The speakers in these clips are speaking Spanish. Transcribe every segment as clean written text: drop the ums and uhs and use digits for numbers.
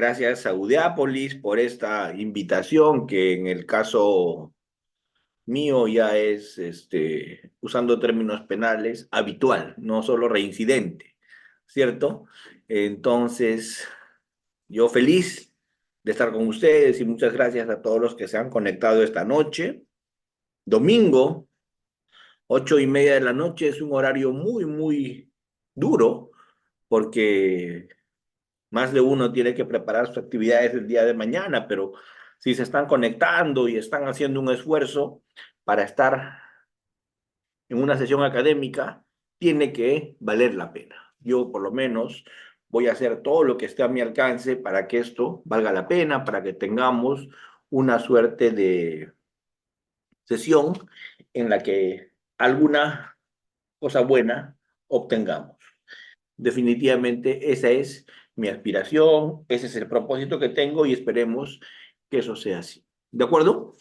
gracias a Udeápolis por esta invitación que en el caso mío ya es, usando términos penales, habitual, no solo reincidente, ¿cierto? Entonces, yo feliz de estar con ustedes y muchas gracias a todos los que se han conectado esta noche. Domingo, 8:30 de la noche, es un horario muy, muy duro porque más de uno tiene que preparar sus actividades el día de mañana, pero si se están conectando y están haciendo un esfuerzo para estar en una sesión académica, tiene que valer la pena. Yo por lo menos voy a hacer todo lo que esté a mi alcance para que esto valga la pena, para que tengamos una suerte de sesión en la que alguna cosa buena obtengamos. Definitivamente esa es mi aspiración, ese es el propósito que tengo y esperemos que eso sea así. ¿De acuerdo?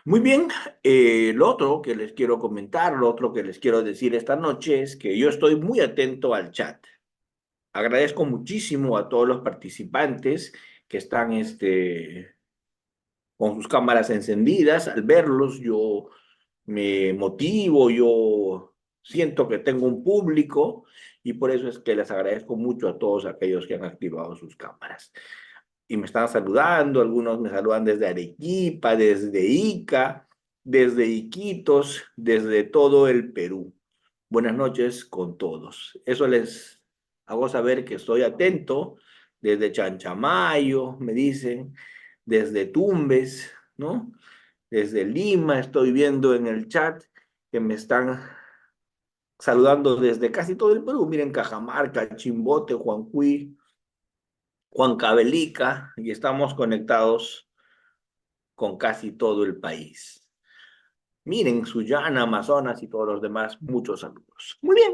Muy bien, lo otro que les quiero comentar, lo otro que les quiero decir esta noche es que yo estoy muy atento al chat. Agradezco muchísimo a todos los participantes que están con sus cámaras encendidas. Al verlos, yo me motivo, yo siento que tengo un público y por eso es que les agradezco mucho a todos aquellos que han activado sus cámaras. Y me están saludando, algunos me saludan desde Arequipa, desde Ica, desde Iquitos, desde todo el Perú. Buenas noches con todos. Eso les hago saber que estoy atento desde Chanchamayo, me dicen, desde Tumbes, ¿no? Desde Lima, estoy viendo en el chat que me están saludando desde casi todo el Perú. Miren, Cajamarca, Chimbote, Juancuy, Huancavelica, y estamos conectados con casi todo el país. Miren, Sullana, Amazonas y todos los demás, muchos saludos. Muy bien,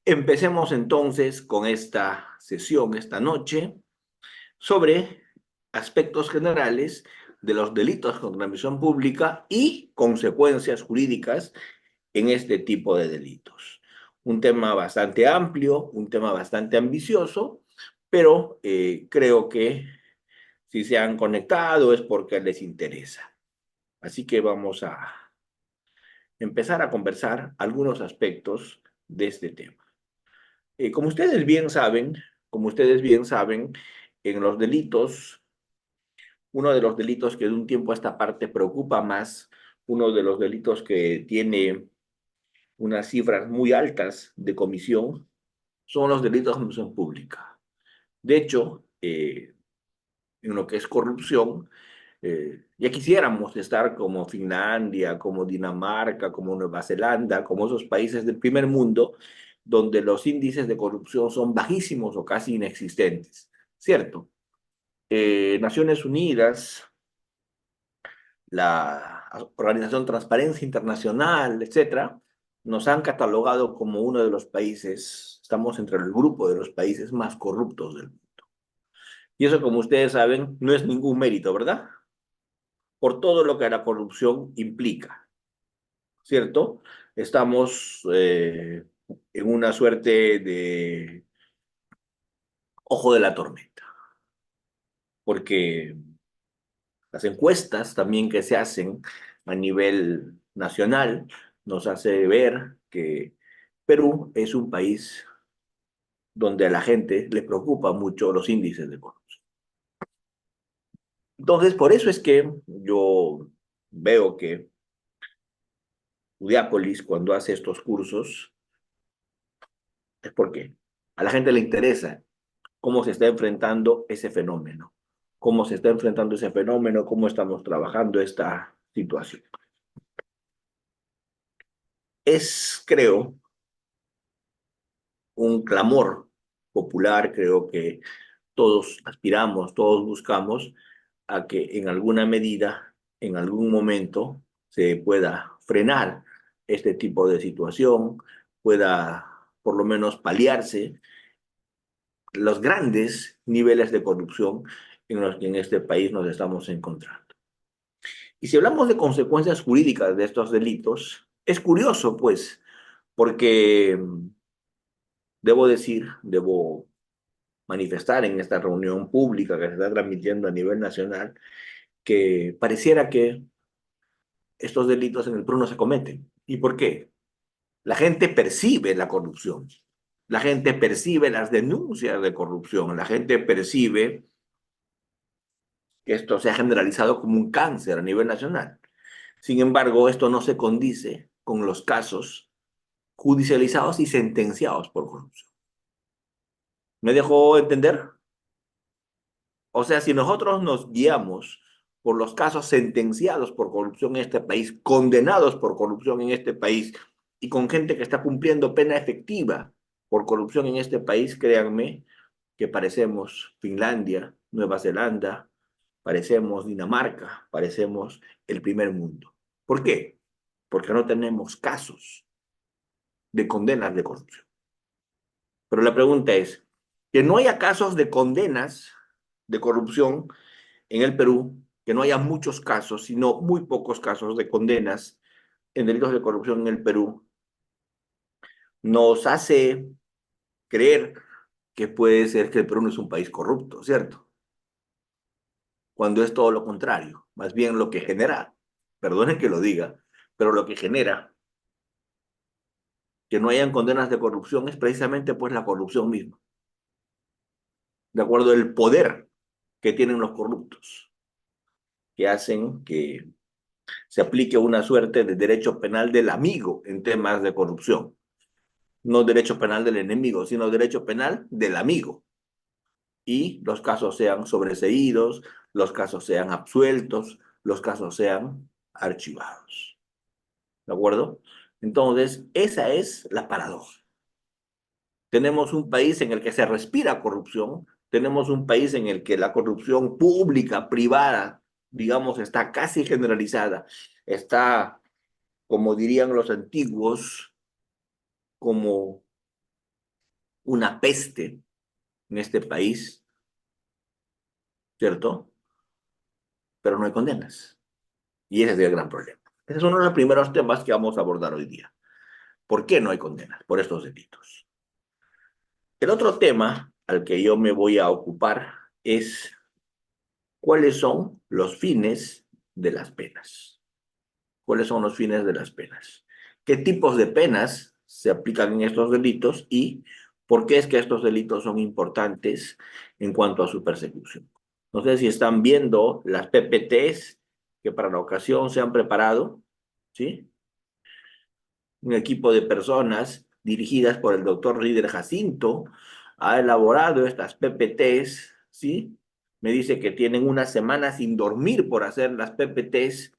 empecemos entonces con esta sesión esta noche sobre aspectos generales de los delitos contra la administración pública y consecuencias jurídicas en este tipo de delitos. Un tema bastante amplio, un tema bastante ambicioso, pero creo que si se han conectado es porque les interesa. Así que vamos a empezar a conversar algunos aspectos de este tema. Como ustedes bien saben, en los delitos, uno de los delitos que de un tiempo a esta parte preocupa más, uno de los delitos que tiene unas cifras muy altas de comisión, son los delitos de administración pública. De hecho, en lo que es corrupción, ya quisiéramos estar como Finlandia, como Dinamarca, como Nueva Zelanda, como esos países del primer mundo, donde los índices de corrupción son bajísimos o casi inexistentes, ¿cierto? Naciones Unidas, la Organización Transparencia Internacional, etcétera, nos han catalogado como uno de los países, estamos entre el grupo de los países más corruptos del mundo. Y eso, como ustedes saben, no es ningún mérito, ¿verdad? Por todo lo que la corrupción implica, ¿cierto? Estamos en una suerte de ojo de la tormenta, porque las encuestas también que se hacen a nivel nacional nos hace ver que Perú es un país donde a la gente le preocupa mucho los índices de corrupción. Entonces, por eso es que yo veo que Udiápolis, cuando hace estos cursos, es porque a la gente le interesa cómo se está enfrentando ese fenómeno, cómo se está enfrentando ese fenómeno, cómo estamos trabajando esta situación. Es, creo, un clamor popular, creo que todos aspiramos, todos buscamos a que en alguna medida, en algún momento, se pueda frenar este tipo de situación, pueda por lo menos paliarse los grandes niveles de corrupción en los que en este país nos estamos encontrando. Y si hablamos de consecuencias jurídicas de estos delitos, es curioso, pues, porque debo decir, debo manifestar en esta reunión pública que se está transmitiendo a nivel nacional, que pareciera que estos delitos en el Perú no se cometen. ¿Y por qué? La gente percibe la corrupción, la gente percibe las denuncias de corrupción, la gente percibe que esto se ha generalizado como un cáncer a nivel nacional. Sin embargo, esto no se condice con los casos judicializados y sentenciados por corrupción. ¿Me dejó entender? O sea, si nosotros nos guiamos por los casos sentenciados por corrupción en este país, condenados por corrupción en este país, y con gente que está cumpliendo pena efectiva por corrupción en este país, créanme que parecemos Finlandia, Nueva Zelanda, parecemos Dinamarca, parecemos el primer mundo. ¿Por qué? Porque no tenemos casos de condenas de corrupción. Pero la pregunta es, que no haya casos de condenas de corrupción en el Perú, que no haya muchos casos, sino muy pocos casos de condenas en delitos de corrupción en el Perú, nos hace creer que puede ser que el Perú no es un país corrupto, ¿cierto? Cuando es todo lo contrario, más bien lo que genera, perdonen que lo diga, pero lo que genera que no hayan condenas de corrupción es precisamente pues la corrupción misma, de acuerdo al poder que tienen los corruptos, que hacen que se aplique una suerte de derecho penal del amigo en temas de corrupción. No derecho penal del enemigo, sino derecho penal del amigo. Y los casos sean sobreseídos, los casos sean absueltos, los casos sean archivados. ¿De acuerdo? Entonces, esa es la paradoja. Tenemos un país en el que se respira corrupción, tenemos un país en el que la corrupción pública, privada, digamos, está casi generalizada, está, como dirían los antiguos, como una peste en este país, ¿cierto? Pero no hay condenas. Y ese es el gran problema. Ese es uno de los primeros temas que vamos a abordar hoy día. ¿Por qué no hay condenas por estos delitos? El otro tema al que yo me voy a ocupar es cuáles son los fines de las penas. ¿Cuáles son los fines de las penas? ¿Qué tipos de penas se aplican en estos delitos y por qué es que estos delitos son importantes en cuanto a su persecución? No sé si están viendo las PPTs que para la ocasión se han preparado, ¿sí? Un equipo de personas dirigidas por el doctor Rider Jacinto ha elaborado estas PPTs, ¿sí? Me dice que tienen una semana sin dormir por hacer las PPTs,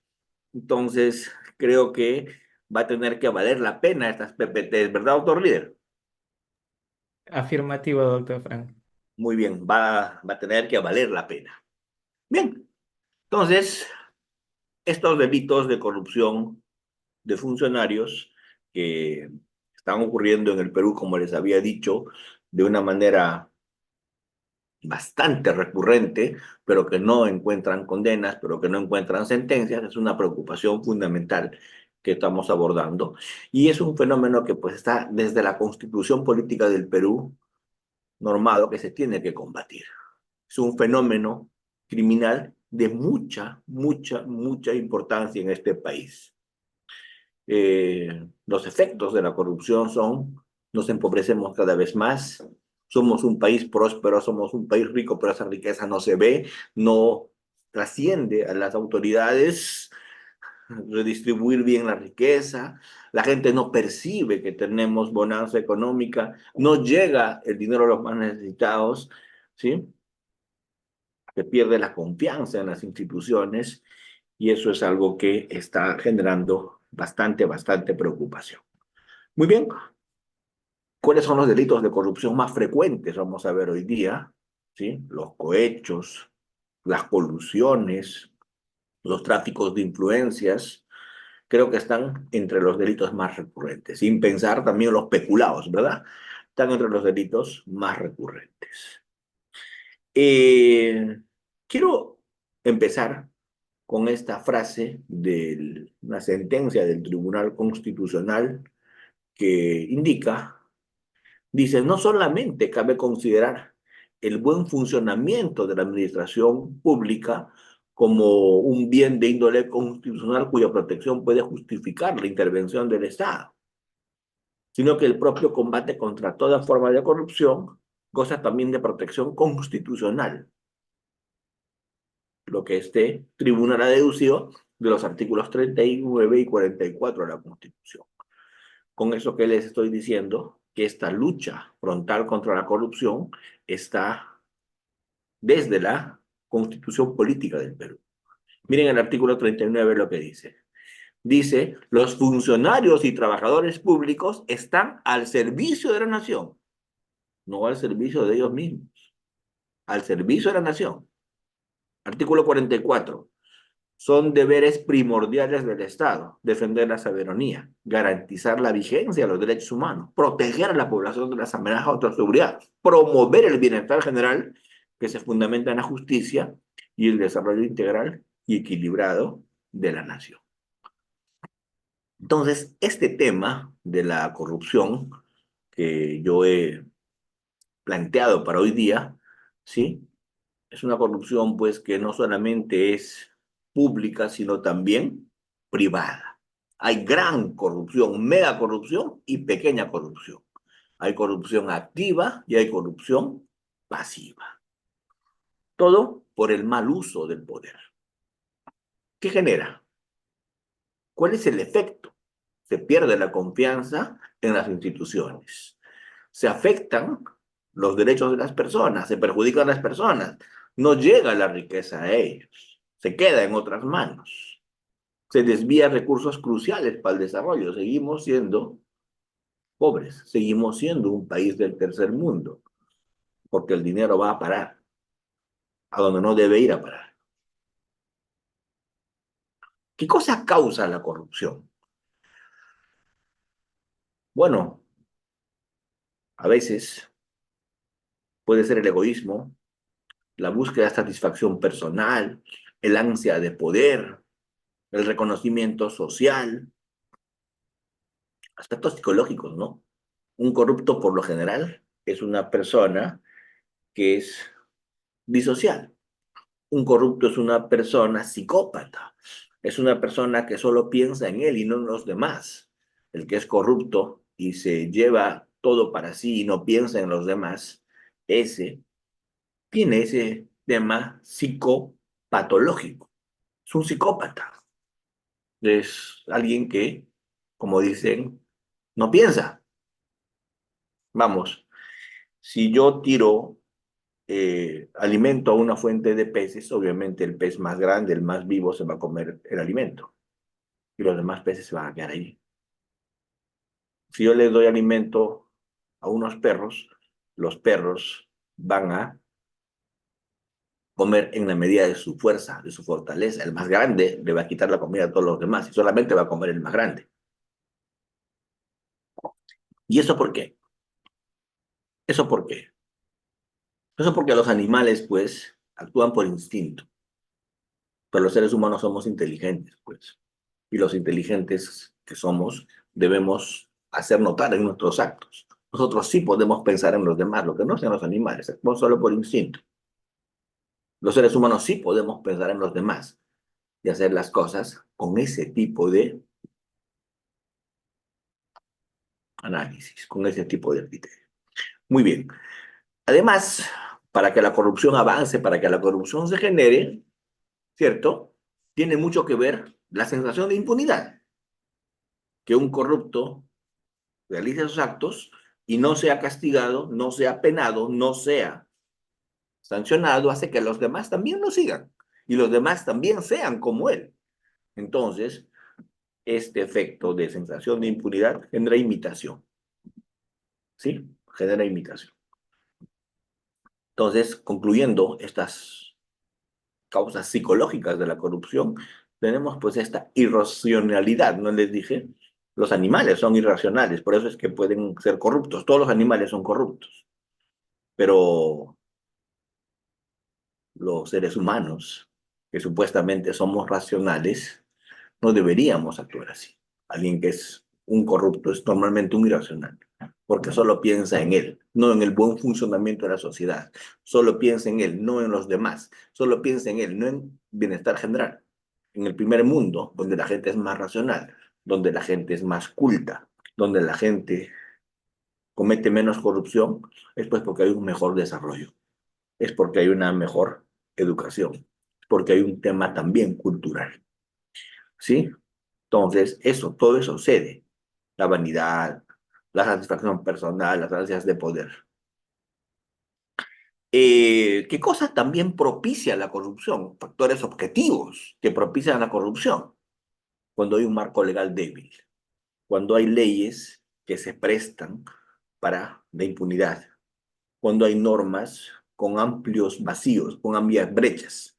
entonces creo que va a tener que valer la pena estas PPTs, ¿verdad, doctor Rider? Afirmativo, doctor Frank. Muy bien, va a tener que valer la pena. Bien, entonces, estos delitos de corrupción de funcionarios que están ocurriendo en el Perú, como les había dicho, de una manera bastante recurrente, pero que no encuentran condenas, pero que no encuentran sentencias, es una preocupación fundamental que estamos abordando. Y es un fenómeno que pues está desde la constitución política del Perú normado que se tiene que combatir. Es un fenómeno criminal de mucha importancia en este país. Los efectos de la corrupción son, nos empobrecemos cada vez más, somos un país próspero, somos un país rico, pero esa riqueza no se ve, no trasciende a las autoridades redistribuir bien la riqueza, la gente no percibe que tenemos bonanza económica, no llega el dinero a los más necesitados, ¿sí? Se pierde la confianza en las instituciones y eso es algo que está generando bastante preocupación. Muy bien, ¿cuáles son los delitos de corrupción más frecuentes? Vamos a ver hoy día, ¿sí? Los cohechos, las colusiones, los tráficos de influencias, creo que están entre los delitos más recurrentes, sin pensar también los peculados, ¿verdad? Están entre los delitos más recurrentes. Eh, quiero empezar con esta frase de una sentencia del Tribunal Constitucional que indica, dice, no solamente cabe considerar el buen funcionamiento de la administración pública como un bien de índole constitucional cuya protección puede justificar la intervención del Estado, sino que el propio combate contra toda forma de corrupción goza también de protección constitucional, lo que este tribunal ha deducido de los artículos 39 y 44 de la Constitución. Con eso que les estoy diciendo, que esta lucha frontal contra la corrupción está desde la Constitución Política del Perú. Miren el artículo 39 lo que dice. Dice, los funcionarios y trabajadores públicos están al servicio de la nación, no al servicio de ellos mismos, al servicio de la nación. Artículo 44. Son deberes primordiales del Estado: defender la soberanía, garantizar la vigencia de los derechos humanos, proteger a la población de las amenazas contra la seguridad, promover el bienestar general que se fundamenta en la justicia y el desarrollo integral y equilibrado de la nación. Entonces, este tema de la corrupción que yo he planteado para hoy día, ¿sí? Es una corrupción, pues, que no solamente es pública, sino también privada. Hay gran corrupción, mega corrupción y pequeña corrupción. Hay corrupción activa y hay corrupción pasiva. Todo por el mal uso del poder. ¿Qué genera? ¿Cuál es el efecto? Se pierde la confianza en las instituciones. Se afectan los derechos de las personas, se perjudican a las personas. No llega la riqueza a ellos, se queda en otras manos. Se desvían recursos cruciales para el desarrollo. Seguimos siendo pobres, seguimos siendo un país del tercer mundo, porque el dinero va a parar a donde no debe ir a parar. ¿Qué cosa causa la corrupción? Bueno, a veces puede ser el egoísmo, la búsqueda de satisfacción personal, el ansia de poder, el reconocimiento social, aspectos psicológicos, ¿no? Un corrupto, por lo general, es una persona que es disocial. Un corrupto es una persona psicópata. Es una persona que solo piensa en él y no en los demás. El que es corrupto y se lleva todo para sí y no piensa en los demás, ese tiene ese tema psicopatológico. Es un psicópata. Es alguien que, como dicen, no piensa. Vamos, si yo tiro alimento a una fuente de peces, obviamente el pez más grande, el más vivo, se va a comer el alimento y los demás peces se van a quedar ahí. Si yo les doy alimento a unos perros, los perros van a comer en la medida de su fuerza, de su fortaleza. El más grande le va a quitar la comida a todos los demás y solamente va a comer el más grande. ¿Y eso por qué? ¿Eso por qué? Eso porque los animales, pues, actúan por instinto, pero los seres humanos somos inteligentes, pues. Y los inteligentes que somos debemos hacer notar en nuestros actos. Nosotros sí podemos pensar en los demás, lo que no hacen los animales, actuamos solo por instinto. Los seres humanos sí podemos pensar en los demás y hacer las cosas con ese tipo de análisis, con ese tipo de criterio. Muy bien. Además, para que la corrupción avance, para que la corrupción se genere, ¿cierto? Tiene mucho que ver la sensación de impunidad, que un corrupto realice sus actos y no sea castigado, no sea penado, no sea sancionado, hace que los demás también lo sigan y los demás también sean como él. Entonces, este efecto de sensación de impunidad genera imitación, ¿sí? Genera imitación. Entonces, concluyendo estas causas psicológicas de la corrupción, tenemos pues esta irracionalidad, ¿no les dije? Los animales son irracionales, por eso es que pueden ser corruptos. Todos los animales son corruptos, pero los seres humanos, que supuestamente somos racionales, no deberíamos actuar así. Alguien que es Un corrupto es normalmente un irracional, porque solo piensa en él, no en el buen funcionamiento de la sociedad. Solo piensa en él, no en los demás. Solo piensa en él, no en bienestar general. En el primer mundo, donde la gente es más racional, donde la gente es más culta, donde la gente comete menos corrupción, es pues porque hay un mejor desarrollo, es porque hay una mejor educación, porque hay un tema también cultural, ¿sí? Entonces, eso, todo eso cede. La vanidad, la satisfacción personal, las ansias de poder. ¿Qué cosa también propicia la corrupción? Factores objetivos que propician la corrupción. Cuando hay un marco legal débil, cuando hay leyes que se prestan para la impunidad, cuando hay normas con amplios vacíos, con amplias brechas,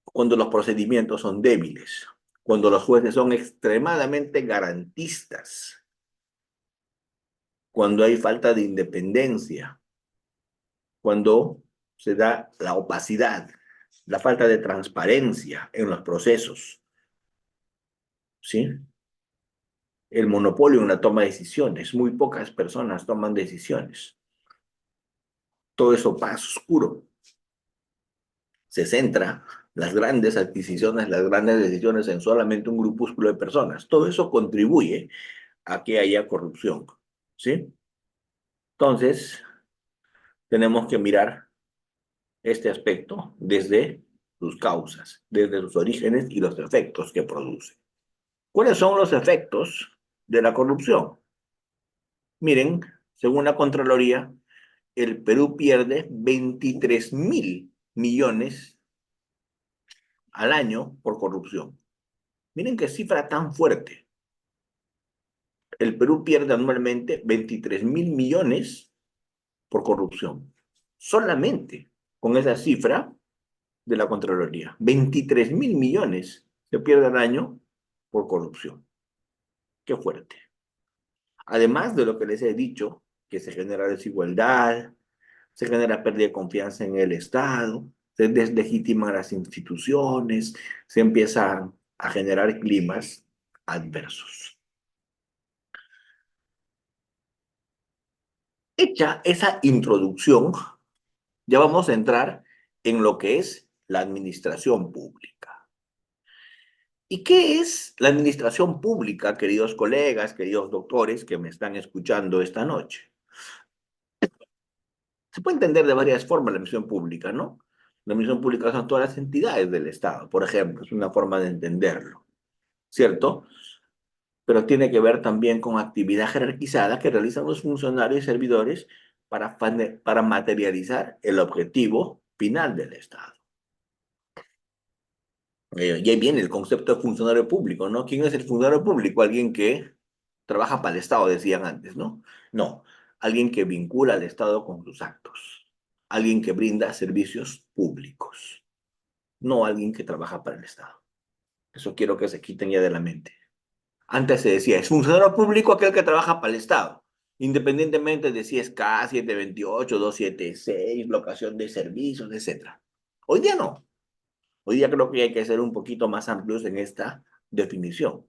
cuando los procedimientos son débiles, cuando los jueces son extremadamente garantistas, cuando hay falta de independencia, cuando se da la opacidad, la falta de transparencia en los procesos, ¿sí? El monopolio en la toma de decisiones, muy pocas personas toman decisiones. Todo eso pasa oscuro. Se centra las grandes adquisiciones, las grandes decisiones en solamente un grupúsculo de personas. Todo eso contribuye a que haya corrupción, ¿sí? Entonces, tenemos que mirar este aspecto desde sus causas, desde sus orígenes y los efectos que produce. ¿Cuáles son los efectos de la corrupción? Miren, según la Contraloría, el Perú pierde 23.000 millones al año por corrupción. Miren qué cifra tan fuerte. El Perú pierde anualmente 23.000 millones por corrupción. Solamente con esa cifra de la Contraloría. 23.000 millones se pierden al año por corrupción. Qué fuerte. Además de lo que les he dicho, que se genera desigualdad, se genera pérdida de confianza en el Estado, se deslegitiman las instituciones, se empiezan a generar climas adversos. Hecha esa introducción, ya vamos a entrar en lo que es la administración pública. ¿Y qué es la administración pública, queridos colegas, queridos doctores que me están escuchando esta noche? Se puede entender de varias formas la administración pública, ¿no? La administración pública son todas las entidades del Estado, por ejemplo, es una forma de entenderlo, ¿cierto? Pero tiene que ver también con actividad jerarquizada que realizan los funcionarios y servidores para materializar el objetivo final del Estado. Y ahí viene el concepto de funcionario público, ¿no? ¿Quién es el funcionario público? Alguien que trabaja para el Estado, decían antes, ¿no? No, alguien que vincula al Estado con sus actos, alguien que brinda servicios públicos, no alguien que trabaja para el Estado. Eso quiero que se quiten ya de la mente. Antes se decía, es funcionario público aquel que trabaja para el Estado, independientemente de si es K728, 276, locación de servicios, etc. Hoy día no. Hoy día creo que hay que ser un poquito más amplios en esta definición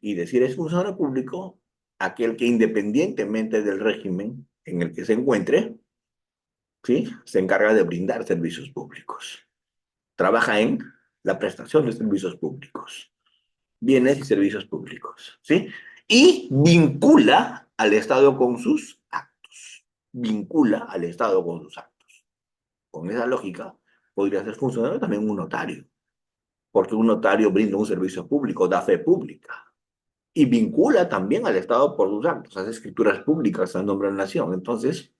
y decir es funcionario público aquel que independientemente del régimen en el que se encuentre, ¿sí? Se encarga de brindar servicios públicos. Trabaja en la prestación de servicios públicos, bienes y servicios públicos, ¿sí? Y vincula al Estado con sus actos. Vincula al Estado con sus actos. Con esa lógica, podría ser funcionario también un notario, porque un notario brinda un servicio público, da fe pública, y vincula también al Estado por sus actos, hace escrituras públicas a nombre de la nación. Entonces,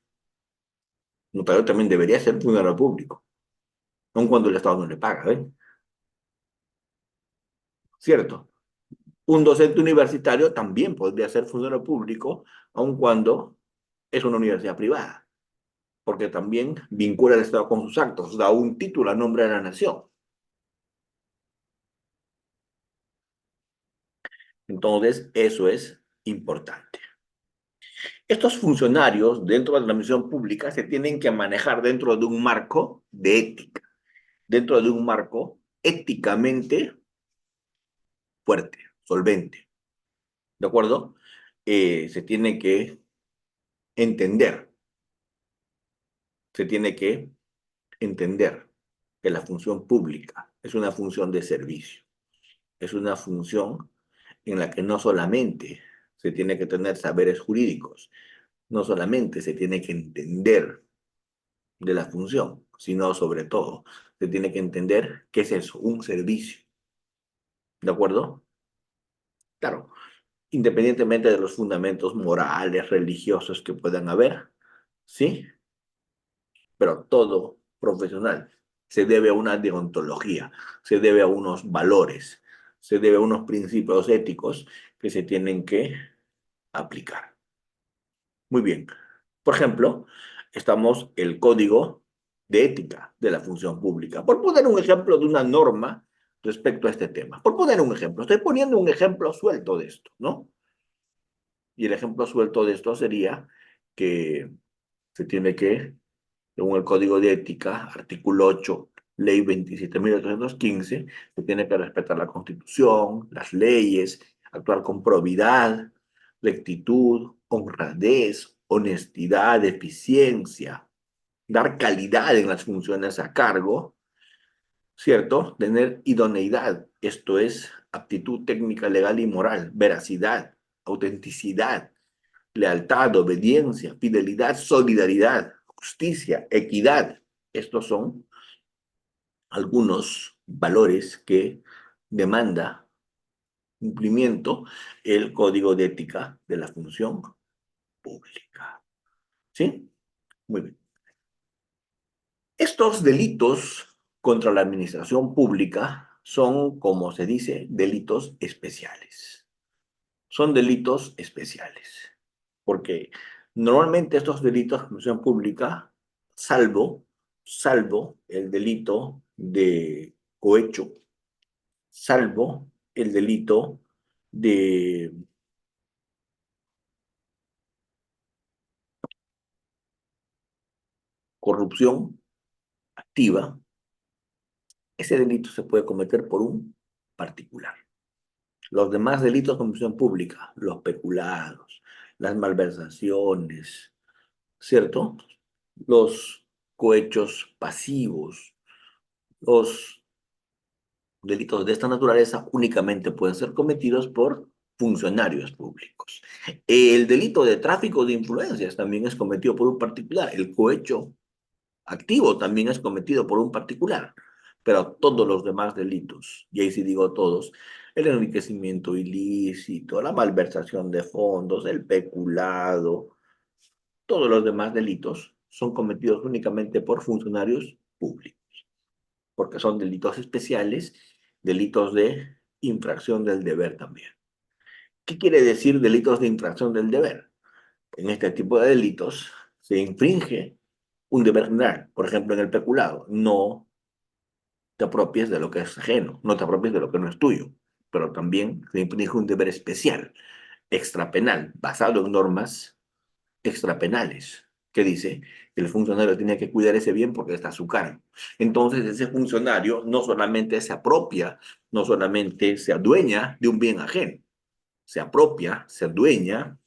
un notario también debería ser funcionario público, aun cuando el Estado no le paga, ¿ven? ¿Cierto? Un docente universitario también podría ser funcionario público, aun cuando es una universidad privada, porque también vincula al Estado con sus actos, da un título a nombre de la nación. Entonces, eso es importante. Estos funcionarios dentro de la administración pública se tienen que manejar dentro de un marco de ética, dentro de un marco éticamente fuerte, solvente. ¿de acuerdo? Se tiene que entender, se tiene que entender que la función pública es una función de servicio, es una función en la que no solamente se tiene que tener saberes jurídicos, no solamente se tiene que entender de la función, sino sobre todo se tiene que entender qué es eso, un servicio, ¿de acuerdo? Claro, independientemente de los fundamentos morales, religiosos que puedan haber, ¿sí? Pero todo profesional se debe a una deontología, se debe a unos valores, se debe a unos principios éticos que se tienen que aplicar. Muy bien. Por ejemplo, estamos el código de ética de la función pública. Por poner un ejemplo de una norma respecto a este tema. Por poner un ejemplo, estoy poniendo un ejemplo suelto de esto, ¿no? Y el ejemplo suelto de esto sería que se tiene que, según el Código de Ética, artículo 8, ley 27.815, se tiene que respetar la Constitución, las leyes, actuar con probidad, rectitud, honradez, honestidad, eficiencia, dar calidad en las funciones a cargo, ¿cierto? Tener idoneidad, esto es aptitud técnica, legal y moral, veracidad, autenticidad, lealtad, obediencia, fidelidad, solidaridad, justicia, equidad. Estos son algunos valores que demanda cumplimiento el Código de Ética de la Función Pública. ¿Sí? Muy bien. Estos delitos contra la administración pública son, como se dice, delitos especiales. Son delitos especiales, porque normalmente estos delitos de función pública, salvo el delito de cohecho, salvo el delito de corrupción activa, ese delito se puede cometer por un particular. Los demás delitos de función pública, los peculados, las malversaciones, ¿cierto? Los cohechos pasivos, los delitos de esta naturaleza únicamente pueden ser cometidos por funcionarios públicos. El delito de tráfico de influencias también es cometido por un particular. El cohecho activo también es cometido por un particular. Pero todos los demás delitos, y ahí sí digo todos, el enriquecimiento ilícito, la malversación de fondos, el peculado, todos los demás delitos son cometidos únicamente por funcionarios públicos, porque son delitos especiales, delitos de infracción del deber también. ¿Qué quiere decir delitos de infracción del deber? En este tipo de delitos se infringe un deber general, por ejemplo, en el peculado, no te apropies de lo que es ajeno, no te apropies de lo que no es tuyo, pero también se infringe un deber especial, extrapenal, basado en normas extrapenales, que dice que el funcionario tiene que cuidar ese bien porque está a su cargo. Entonces, ese funcionario no solamente se apropia, no solamente se adueña de un bien ajeno, se apropia, se adueña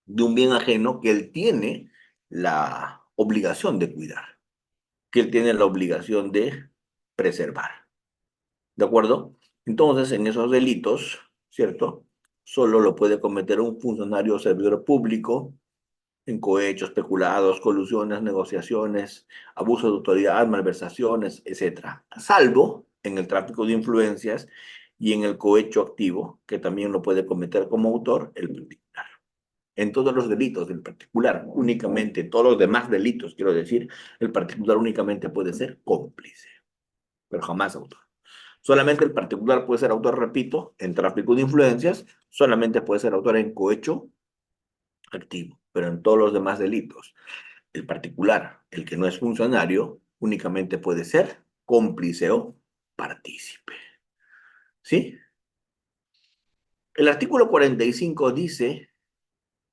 de un bien ajeno que él tiene la obligación de cuidar, que él tiene la obligación de preservar. ¿De acuerdo? Entonces, en esos delitos, ¿cierto? Solo lo puede cometer un funcionario o servidor público en cohechos, peculados, colusiones, negociaciones, abuso de autoridad, malversaciones, etcétera. Salvo en el tráfico de influencias y en el cohecho activo, que también lo puede cometer como autor el particular. En todos los delitos del particular, únicamente, todos los demás delitos, quiero decir, el particular únicamente puede ser cómplice, pero jamás autor. Solamente el particular puede ser autor, repito, en tráfico de influencias, solamente puede ser autor en cohecho activo, pero en todos los demás delitos, el particular, el que no es funcionario, únicamente puede ser cómplice o partícipe. ¿Sí? El artículo 45 dice,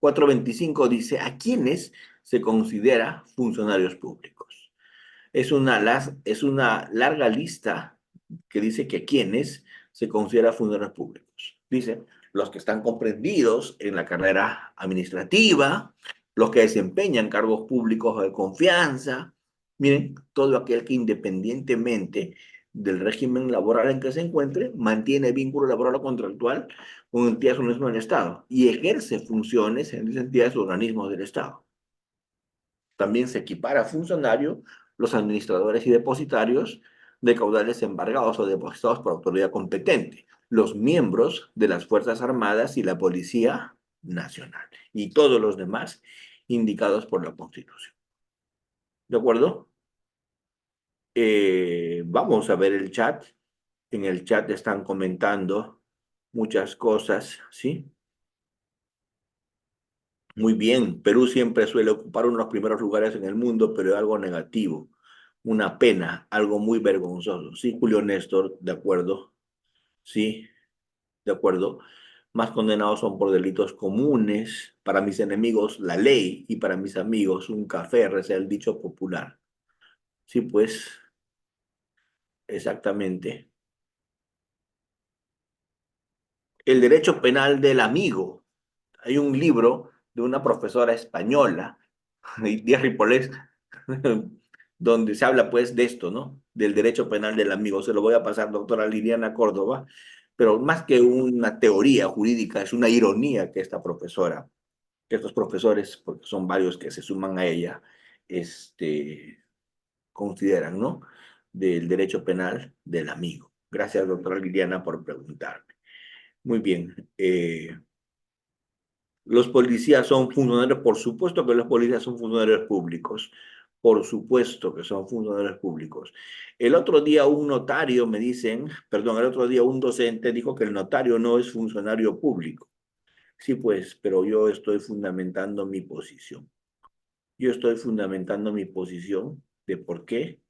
425 dice, ¿a quiénes se considera funcionarios públicos? Es una larga lista que dice que a quiénes se considera funcionarios públicos. Dice, los que están comprendidos en la carrera administrativa, los que desempeñan cargos públicos de confianza. Miren, todo aquel que independientemente del régimen laboral en que se encuentre, mantiene vínculo laboral o contractual con entidades o organismos del Estado y ejerce funciones en esas entidades o organismos del Estado. También se equipara a funcionario los administradores y depositarios de caudales embargados o depositados por autoridad competente, los miembros de las Fuerzas Armadas y la Policía Nacional, y todos los demás indicados por la Constitución. ¿De acuerdo? Vamos a ver el chat. En el chat están comentando muchas cosas, ¿sí? Muy bien, Perú siempre suele ocupar uno de los primeros lugares en el mundo, pero es algo negativo, una pena, algo muy vergonzoso. Sí, Julio Néstor, de acuerdo, sí, de acuerdo. Más condenados son por delitos comunes. Para mis enemigos, la ley, y para mis amigos, un café, reza el dicho popular. Sí, pues, exactamente. El derecho penal del amigo. Hay un libro de una profesora española, Díaz Ripollés, donde se habla pues de esto, ¿no? Del derecho penal del amigo. Se lo voy a pasar, doctora Liliana Córdoba, pero más que una teoría jurídica, es una ironía que esta profesora, que estos profesores, porque son varios que se suman a ella, consideran, ¿no? Del derecho penal del amigo. Gracias, doctora Liliana, por preguntarme. Muy bien. Los policías son funcionarios, por supuesto que los policías son funcionarios públicos, por supuesto que son funcionarios públicos. El otro día un notario me dicen, perdón, el otro día un docente dijo que el notario no es funcionario público. Sí, pues, pero yo estoy fundamentando mi posición. Yo estoy fundamentando mi posición de por qué,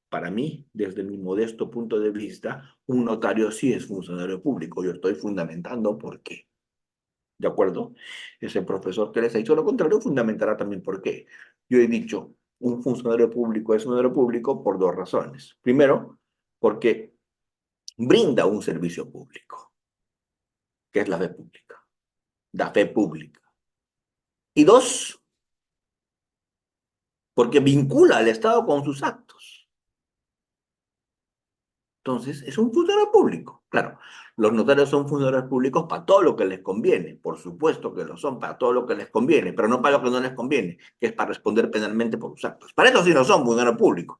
para mí, desde mi modesto punto de vista, un notario sí es funcionario público. Yo estoy fundamentando por qué. ¿De acuerdo? Ese profesor que les ha dicho lo contrario fundamentará también por qué. Yo he dicho, un funcionario público es funcionario público por dos razones. Primero, porque brinda un servicio público, que es la fe pública, la fe pública. Y dos, porque vincula al Estado con sus actos. Entonces, es un funcionario público. Claro, los notarios son funcionarios públicos para todo lo que les conviene. Por supuesto que lo son para todo lo que les conviene, pero no para lo que no les conviene, que es para responder penalmente por sus actos. Para eso sí no son funcionarios públicos,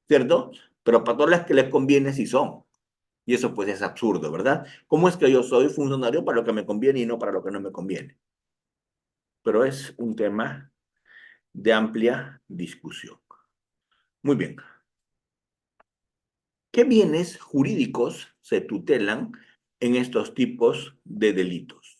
¿cierto? Pero para todas las que les conviene sí son. Y eso pues es absurdo, ¿verdad? ¿Cómo es que yo soy funcionario para lo que me conviene y no para lo que no me conviene? Pero es un tema de amplia discusión. Muy bien. ¿Qué bienes jurídicos se tutelan en estos tipos de delitos?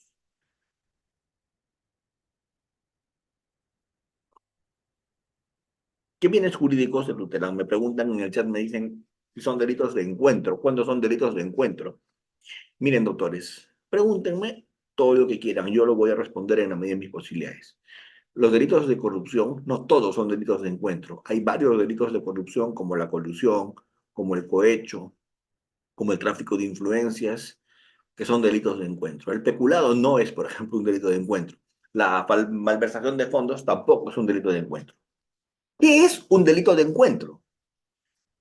¿Qué bienes jurídicos se tutelan? Me preguntan en el chat, me dicen si son delitos de encuentro. ¿Cuándo son delitos de encuentro? Miren, doctores, pregúntenme todo lo que quieran. Yo lo voy a responder en la medida de mis posibilidades. Los delitos de corrupción, no todos son delitos de encuentro. Hay varios delitos de corrupción, como la colusión, como el cohecho, como el tráfico de influencias, que son delitos de encuentro. El peculado no es, por ejemplo, un delito de encuentro. La malversación de fondos tampoco es un delito de encuentro. ¿Qué es un delito de encuentro?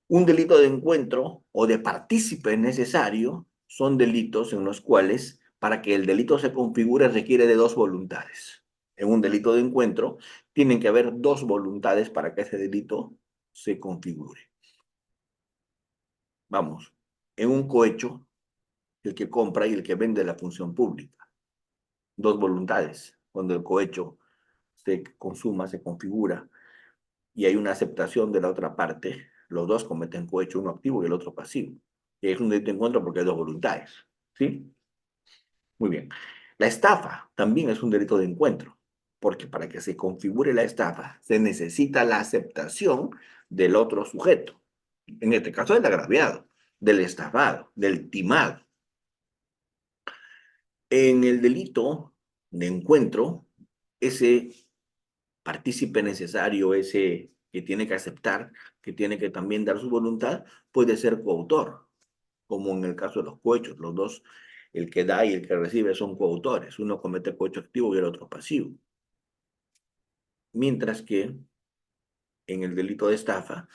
Un delito de encuentro o de partícipe necesario son delitos en los cuales, para que el delito se configure, requiere de dos voluntades. En un delito de encuentro, tienen que haber dos voluntades para que ese delito se configure. Vamos, en un cohecho, el que compra y el que vende la función pública. Dos voluntades. Cuando el cohecho se consuma, se configura y hay una aceptación de la otra parte, los dos cometen cohecho, uno activo y el otro pasivo. Y es un delito de encuentro porque hay dos voluntades. ¿Sí? Muy bien. La estafa también es un delito de encuentro, porque para que se configure la estafa se necesita la aceptación del otro sujeto. En este caso, del agraviado, del estafado, del timado. En el delito de encuentro, ese partícipe necesario, ese que tiene que aceptar, que tiene que también dar su voluntad, puede ser coautor, como en el caso de los cohechos. Los dos El que da y el que recibe son coautores. Uno comete cohecho activo y el otro pasivo. Mientras que en el delito de estafa,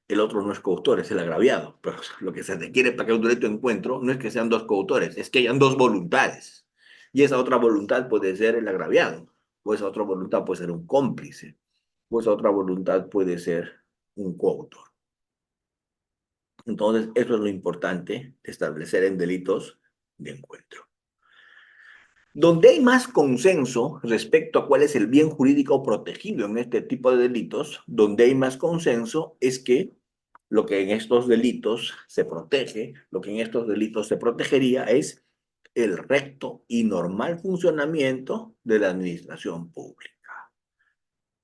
el otro no es coautor, es el agraviado. Pero lo que se requiere para que haya un derecho de encuentro no es que sean dos coautores, es que hayan dos voluntades. Y esa otra voluntad puede ser el agraviado, o esa otra voluntad puede ser un cómplice, o esa otra voluntad puede ser un coautor. Entonces, eso es lo importante de establecer en delitos de encuentro. Donde hay más consenso respecto a cuál es el bien jurídico protegido en este tipo de delitos, donde hay más consenso es que lo que en estos delitos se protege, lo que en estos delitos se protegería es el recto y normal funcionamiento de la administración pública.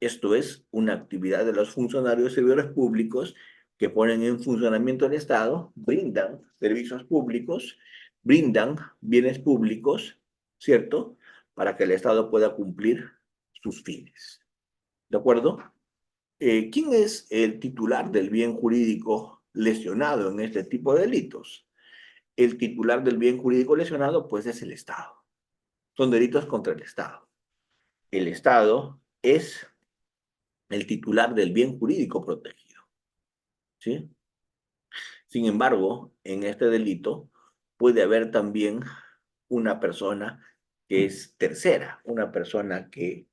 Esto es una actividad de los funcionarios y servidores públicos que ponen en funcionamiento el Estado, brindan servicios públicos, brindan bienes públicos, ¿cierto? Para que el Estado pueda cumplir sus fines. ¿De acuerdo? ¿Quién es el titular del bien jurídico lesionado en este tipo de delitos? El titular del bien jurídico lesionado, pues, es el Estado. Son delitos contra el Estado. El Estado es el titular del bien jurídico protegido, ¿sí? Sin embargo, en este delito puede haber también una persona que es tercera, una persona que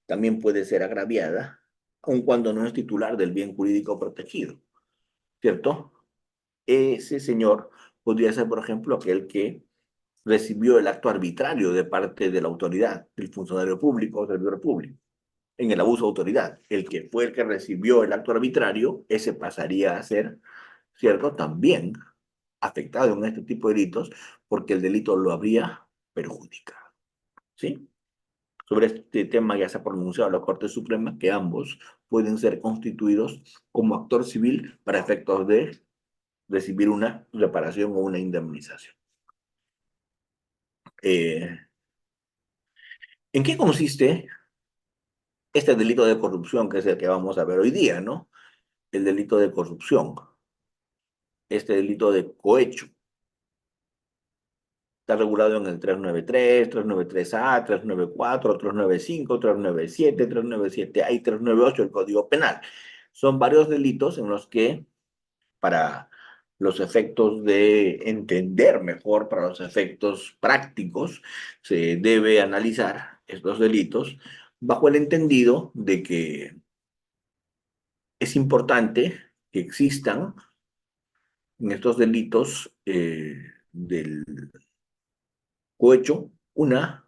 también puede ser agraviada, aun cuando no es titular del bien jurídico protegido, ¿cierto? Ese señor podría ser, por ejemplo, aquel que recibió el acto arbitrario de parte de la autoridad, del funcionario público o servidor público, en el abuso de autoridad. El que fue el que recibió el acto arbitrario, ese pasaría a ser, ¿cierto? También afectado en este tipo de delitos, porque el delito lo habría perjudicado, ¿sí? Sobre este tema ya se ha pronunciado la Corte Suprema que ambos pueden ser constituidos como actor civil para efectos de recibir una reparación o una indemnización. Eh, ¿En qué consiste este delito de corrupción, que es el que vamos a ver hoy día, ¿no? El delito de corrupción, este delito de cohecho. Está regulado en el 393, 393A, 394, 395, 397, 397A y 398 del Código Penal. Son varios delitos en los que, para los efectos de entender mejor, para los efectos prácticos, se debe analizar estos delitos bajo el entendido de que es importante que existan en estos delitos del cohecho una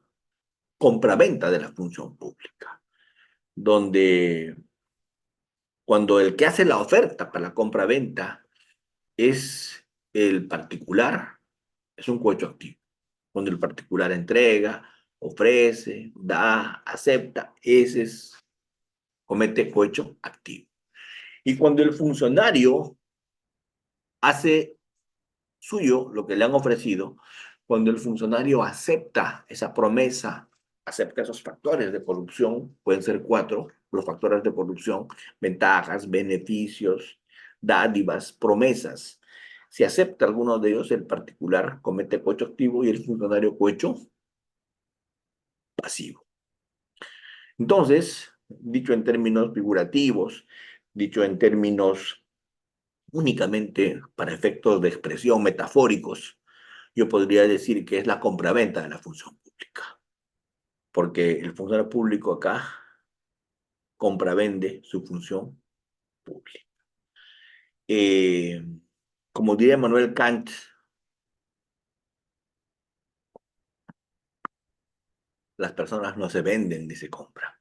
compraventa de la función pública, donde cuando el que hace la oferta para la compraventa es el particular, es un cohecho activo. Cuando el particular entrega, ofrece, da, acepta, ese es, comete cohecho activo. Y cuando el funcionario hace suyo lo que le han ofrecido, cuando el funcionario acepta esa promesa, acepta esos factores de corrupción, pueden ser cuatro los factores de corrupción: ventajas, beneficios, dádivas, promesas. Si acepta alguno de ellos, el particular comete cohecho activo y el funcionario cohecho pasivo. Entonces, dicho en términos figurativos, dicho en términos únicamente para efectos de expresión metafóricos, yo podría decir que es la compraventa de la función pública, porque el funcionario público acá compra-vende su función pública. Eh, como diría Manuel Kant, las personas no se venden ni se compran.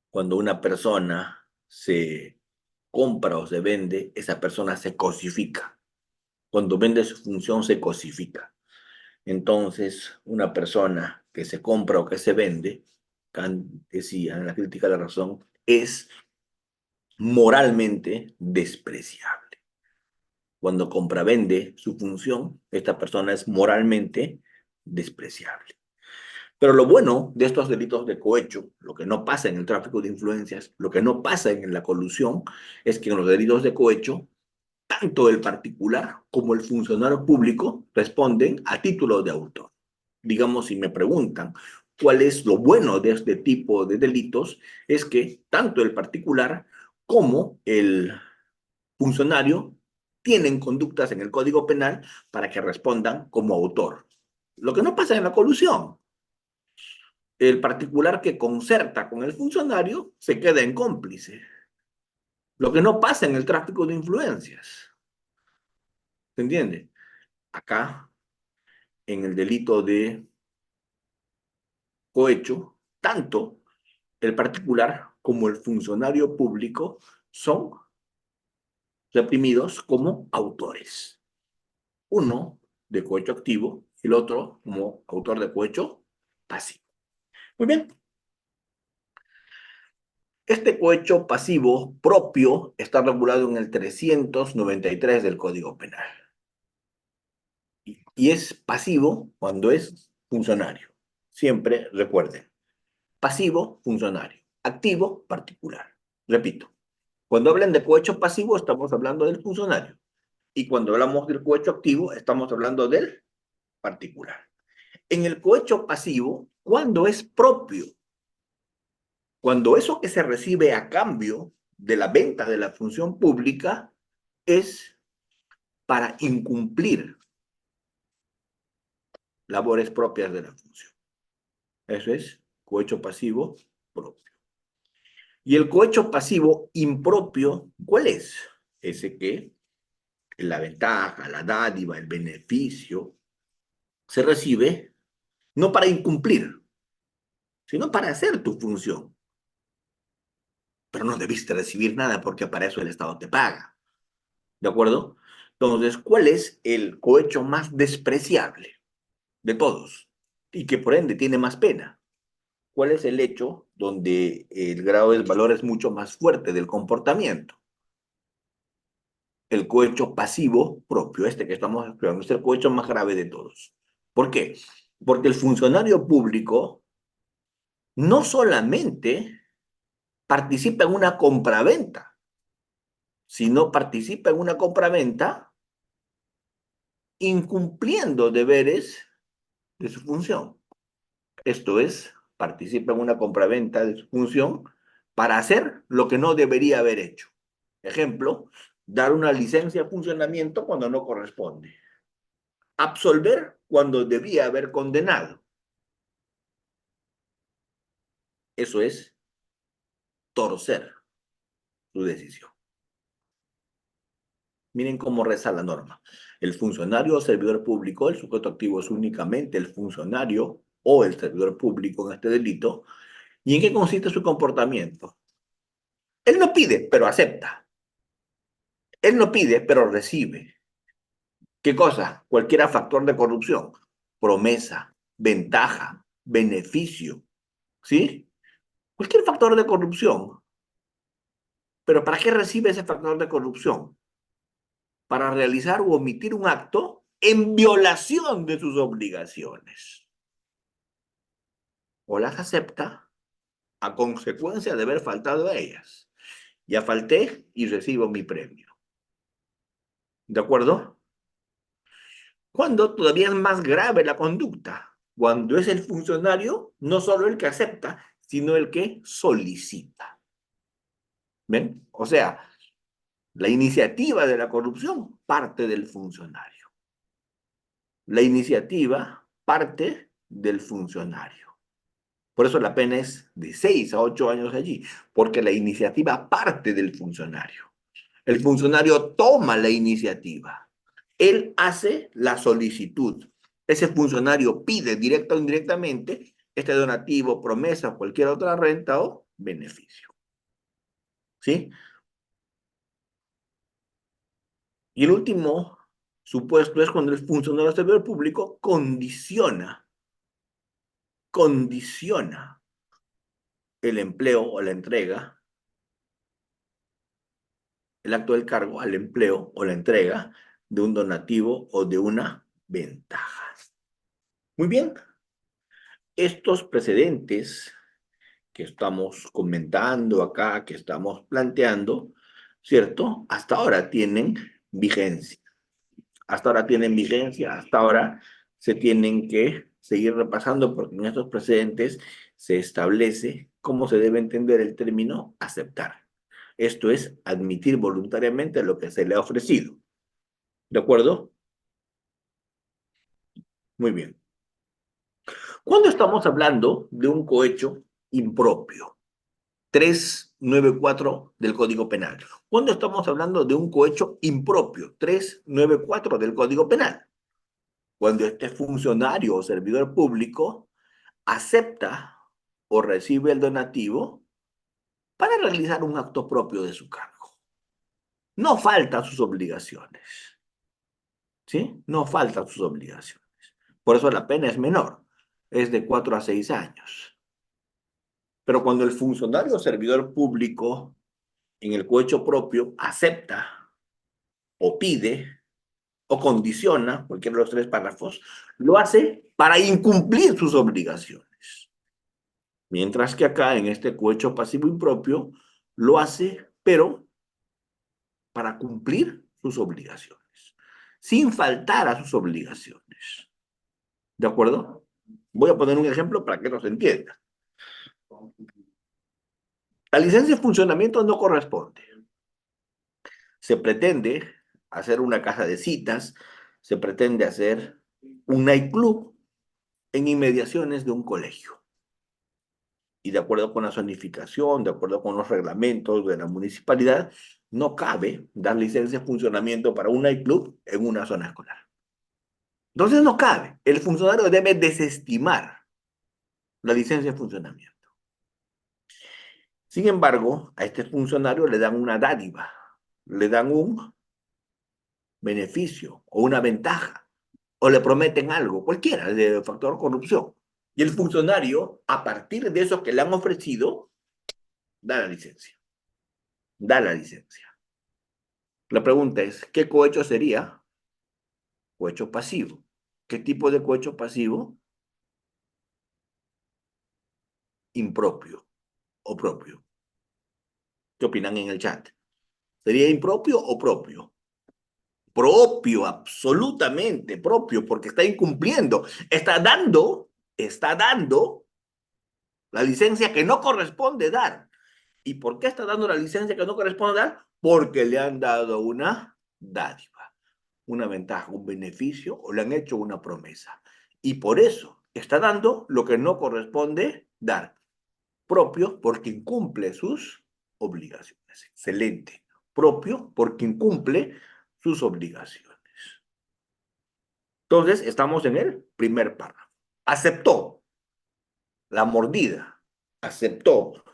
Cuando una persona se compra o se vende, esa persona se cosifica. Cuando vende su función, se cosifica. Entonces, una persona que se compra o que se vende, Kant decía en la crítica de la razón, es moralmente despreciable. Cuando compra-vende su función, esta persona es moralmente despreciable. Pero lo bueno de estos delitos de cohecho, lo que no pasa en el tráfico de influencias, lo que no pasa en la colusión, es que en los delitos de cohecho tanto el particular como el funcionario público responden a título de autor. Digamos, si me preguntan cuál es lo bueno de este tipo de delitos, es que tanto el particular como el funcionario tienen conductas en el Código Penal para que respondan como autor. Lo que no pasa en la colusión. El particular que concerta con el funcionario se queda en cómplice. Lo que no pasa en el tráfico de influencias. ¿Se entiende? Acá, en el delito de cohecho, tanto el particular como el funcionario público son reprimidos como autores. Uno de cohecho activo y el otro como autor de cohecho pasivo. Muy bien. Este cohecho pasivo propio está regulado en el 393 del Código Penal. Y es pasivo cuando es funcionario. Siempre recuerden. Pasivo, funcionario. Activo, particular. Repito. Cuando hablan de cohecho pasivo, estamos hablando del funcionario. Y cuando hablamos del cohecho activo, estamos hablando del particular. En el cohecho pasivo, cuando es propio, cuando eso que se recibe a cambio de la venta de la función pública es para incumplir labores propias de la función. Eso es cohecho pasivo propio. Y el cohecho pasivo impropio, ¿cuál es? Ese que la ventaja, la dádiva, el beneficio se recibe no para incumplir, sino para hacer tu función. Pero no debiste recibir nada porque para eso el Estado te paga. ¿De acuerdo? Entonces, ¿cuál es el cohecho más despreciable de todos? Y que por ende tiene más pena. ¿Cuál es el hecho donde el grado del valor es mucho más fuerte del comportamiento? El cohecho pasivo propio, este que estamos estudiando, es el cohecho más grave de todos. ¿Por qué? Porque el funcionario público no solamente participa en una compraventa, sino participa en una compraventa incumpliendo deberes de su función. Esto es, participa en una compraventa de su función para hacer lo que no debería haber hecho. Ejemplo, dar una licencia de funcionamiento cuando no corresponde. Absolver cuando debía haber condenado. Eso es torcer su decisión. Miren cómo reza la norma. El funcionario o servidor público, el sujeto activo es únicamente el funcionario o el servidor público en este delito. ¿Y en qué consiste su comportamiento? Él no pide, pero acepta. Él no pide, pero recibe. ¿Qué cosa? Cualquier factor de corrupción. Promesa, ventaja, beneficio. ¿Sí? Cualquier factor de corrupción. ¿Pero para qué recibe ese factor de corrupción? Para realizar u omitir un acto en violación de sus obligaciones. O las acepta a consecuencia de haber faltado a ellas. Ya falté y recibo mi premio. ¿De acuerdo? Cuando todavía es más grave la conducta, cuando es el funcionario, no solo el que acepta, sino el que solicita. ¿Ven? O sea, la iniciativa de la corrupción parte del funcionario. La iniciativa parte del funcionario. Por eso la pena es de 6 a 8 años allí, porque la iniciativa parte del funcionario. El funcionario toma la iniciativa. Él hace la solicitud. Ese funcionario pide directa o indirectamente este donativo, promesa, cualquier otra renta o beneficio. ¿Sí? Y el último supuesto es cuando el funcionario del servidor público condiciona el empleo o la entrega, el acto del cargo al empleo o la entrega de un donativo o de una ventaja. Muy bien, estos precedentes que estamos comentando acá, que estamos planteando, ¿cierto? Hasta ahora tienen vigencia. Hasta ahora tienen vigencia, hasta ahora se tienen que seguir repasando porque en estos precedentes se establece cómo se debe entender el término aceptar. Esto es admitir voluntariamente lo que se le ha ofrecido. ¿De acuerdo? Muy bien. ¿Cuándo estamos hablando de un cohecho impropio? 394 del Código Penal. ¿Cuándo estamos hablando de un cohecho impropio? 394 del Código Penal. Cuando este funcionario o servidor público acepta o recibe el donativo para realizar un acto propio de su cargo. No falta a sus obligaciones, ¿sí? No falta a sus obligaciones. Por eso la pena es menor, es de 4 a 6 años. Pero cuando el funcionario o servidor público en el cohecho propio acepta o pide o condiciona, cualquiera de los tres párrafos, lo hace para incumplir sus obligaciones. Mientras que acá, en este cohecho pasivo impropio, lo hace, pero para cumplir sus obligaciones, sin faltar a sus obligaciones. ¿De acuerdo? Voy a poner un ejemplo para que nos entienda. La licencia de funcionamiento no corresponde. Se pretende hacer una casa de citas, se pretende hacer un nightclub en inmediaciones de un colegio. Y de acuerdo con la zonificación, de acuerdo con los reglamentos de la municipalidad, no cabe dar licencia de funcionamiento para un nightclub en una zona escolar. Entonces no cabe. El funcionario debe desestimar la licencia de funcionamiento. Sin embargo, a este funcionario le dan una dádiva, le dan un beneficio o una ventaja, o le prometen algo, cualquiera, de factor corrupción. Y el funcionario, a partir de eso que le han ofrecido, da la licencia. Da la licencia. La pregunta es, ¿qué cohecho sería? Cohecho pasivo. ¿Qué tipo de cohecho pasivo? Impropio o propio. ¿Qué opinan en el chat? ¿Sería impropio o propio? Propio, absolutamente propio, porque está incumpliendo, está dando la licencia que no corresponde dar. ¿Y por qué está dando la licencia que no corresponde dar? Porque le han dado una dádiva, una ventaja, un beneficio, o le han hecho una promesa. Y por eso está dando lo que no corresponde dar. Propio porque incumple sus obligaciones. Excelente. Propio porque incumple sus obligaciones. Entonces, estamos en el primer párrafo. Aceptó la mordida, aceptó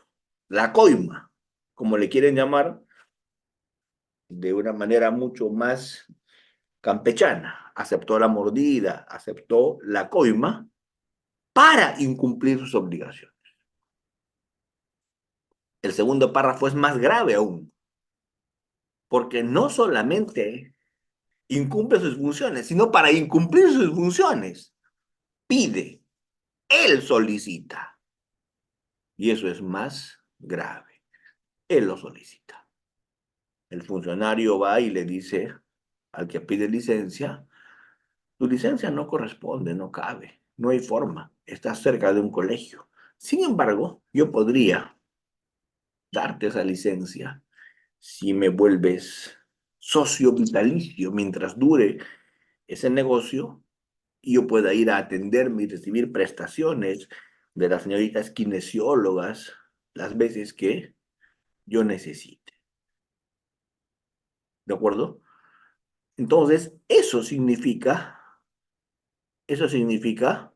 la coima, como le quieren llamar, de una manera mucho más campechana. Aceptó la mordida, aceptó la coima para incumplir sus obligaciones. El segundo párrafo es más grave aún, porque no solamente incumple sus funciones, sino para incumplir sus funciones, pide, él solicita. Y eso es más grave. Él lo solicita. El funcionario va y le dice al que pide licencia, tu licencia no corresponde, no cabe, no hay forma, estás cerca de un colegio. Sin embargo, yo podría darte esa licencia si me vuelves socio vitalicio mientras dure ese negocio y yo pueda ir a atenderme y recibir prestaciones de las señoritas kinesiólogas las veces que yo necesite. ¿De acuerdo? Entonces, eso significa, eso significa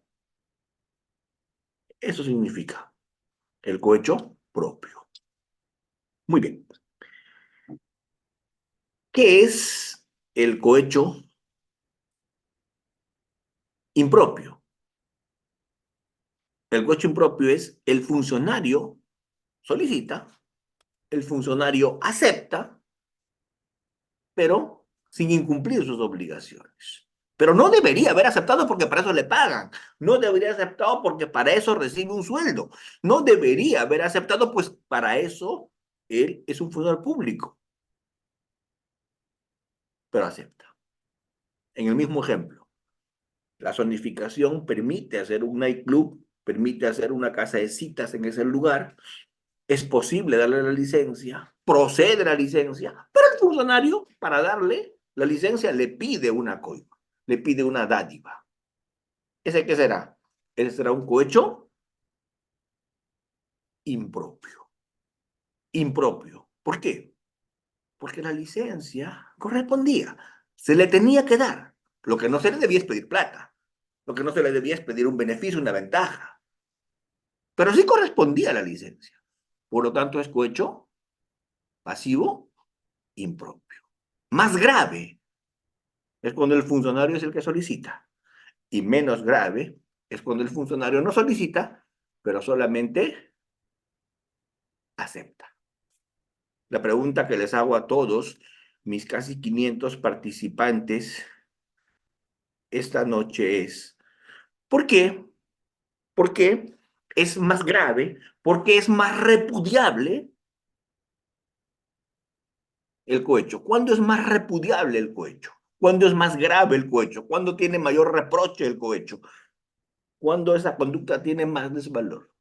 el cohecho propio. Muy bien. ¿Qué es el cohecho impropio? El cohecho impropio es el funcionario solicita, el funcionario acepta, pero sin incumplir sus obligaciones. Pero no debería haber aceptado porque para eso le pagan. No debería haber aceptado porque para eso recibe un sueldo. No debería haber aceptado, pues para eso él es un funcionario público. pero acepta. En el mismo ejemplo, la zonificación permite hacer un nightclub, permite hacer una casa de citas en ese lugar, es posible darle la licencia, procede la licencia, pero el funcionario, para darle la licencia, le pide una coima, le pide una dádiva. ¿Ese qué será? Ese será un cohecho impropio. Impropio. ¿Por qué? Porque la licencia correspondía, se le tenía que dar. Lo que no se le debía es pedir plata, lo que no se le debía es pedir un beneficio, una ventaja, pero sí correspondía a la licencia. Por lo tanto, es cohecho pasivo impropio. Más grave es cuando el funcionario es el que solicita, y menos grave es cuando el funcionario no solicita, pero solamente acepta. La pregunta que les hago a todos mis casi 500 participantes esta noche es, ¿por qué? ¿Por qué es más grave? ¿Por qué es más repudiable el cohecho? ¿Cuándo es más repudiable el cohecho? ¿Cuándo es más grave el cohecho? ¿Cuándo tiene mayor reproche el cohecho? ¿Cuándo esa conducta tiene más desvalor?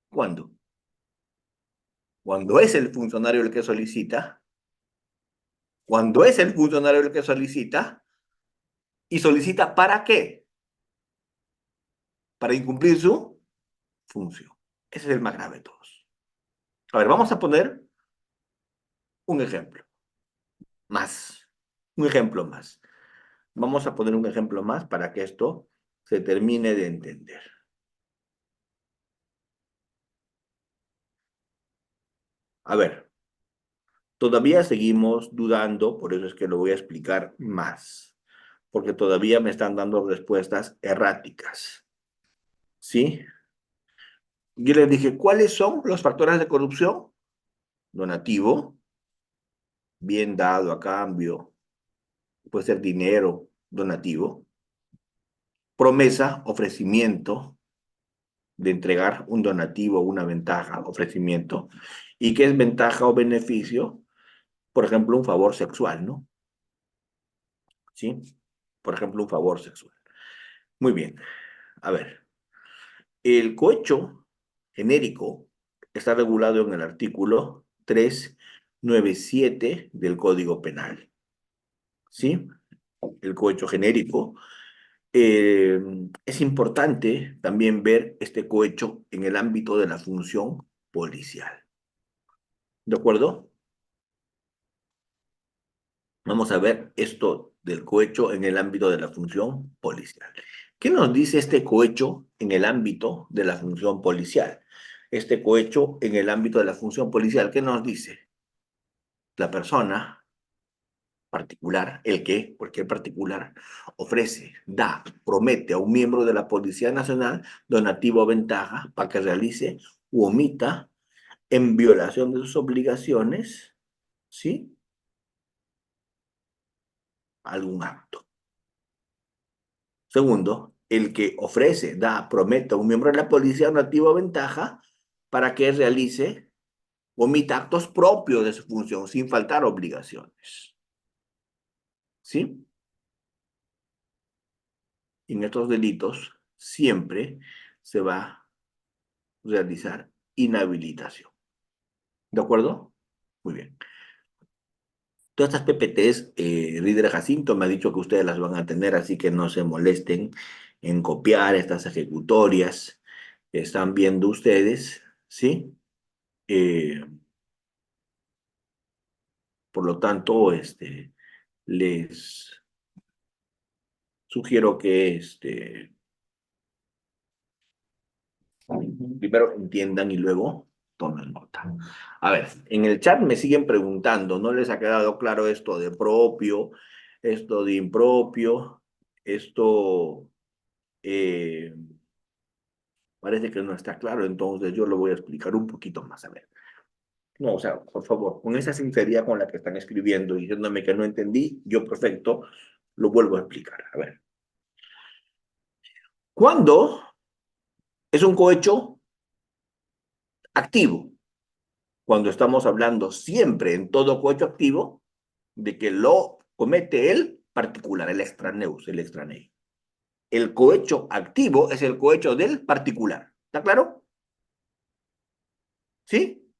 ¿Cuándo? Cuando es el funcionario el que solicita, cuando es el funcionario el que solicita, y solicita ¿para qué? Para incumplir su función. Ese es el más grave de todos. A ver, vamos a poner un ejemplo más. Un ejemplo más. Vamos a poner un ejemplo más para que esto se termine de entender. A ver, todavía seguimos dudando, por eso es que lo voy a explicar más, porque todavía me están dando respuestas erráticas. ¿Sí? Yo les dije, ¿cuáles son los factores de corrupción? Donativo, bien dado a cambio, puede ser dinero, donativo. Promesa, ofrecimiento de entregar un donativo, una ventaja, ofrecimiento. ¿Y qué es ventaja o beneficio? Por ejemplo, un favor sexual, ¿no? ¿Sí? Por ejemplo, un favor sexual. Muy bien. A ver, el cohecho genérico está regulado en el artículo 397 del Código Penal. ¿Sí? El cohecho genérico. Es importante también ver este cohecho en el ámbito de la función policial. ¿De acuerdo? Vamos a ver esto del cohecho en el ámbito de la función policial. ¿Qué nos dice este cohecho en el ámbito de la función policial? Este cohecho en el ámbito de la función policial, ¿qué nos dice? La persona particular, el que, cualquier particular, ofrece, da, promete a un miembro de la Policía Nacional donativo o ventaja para que realice u omita en violación de sus obligaciones, ¿sí? Algún acto. Segundo, el que ofrece, da, promete a un miembro de la policía donativo o ventaja para que realice o omita actos propios de su función sin faltar obligaciones. ¿Sí? Y en estos delitos siempre se va a realizar inhabilitación. ¿De acuerdo? Muy bien. Todas estas PPTs, líder Jacinto me ha dicho que ustedes las van a tener, así que no se molesten en copiar estas ejecutorias que están viendo ustedes, ¿sí? Eh, por lo tanto, les sugiero que primero entiendan y luego tomen nota. A ver, en el chat me siguen preguntando, ¿no les ha quedado claro esto de propio, esto de impropio, esto eh, parece que no está claro, entonces yo lo voy a explicar un poquito más. A ver, no, o sea, por favor, con esa sinceridad con la que están escribiendo, diciéndome que no entendí, yo perfecto, lo vuelvo a explicar. A ver, ¿cuándo es un cohecho activo? cuando estamos hablando siempre en todo cohecho activo de que lo comete el particular, el extraneus, el extraneo. El cohecho activo es el cohecho del particular. ¿Está claro? ¿Sí?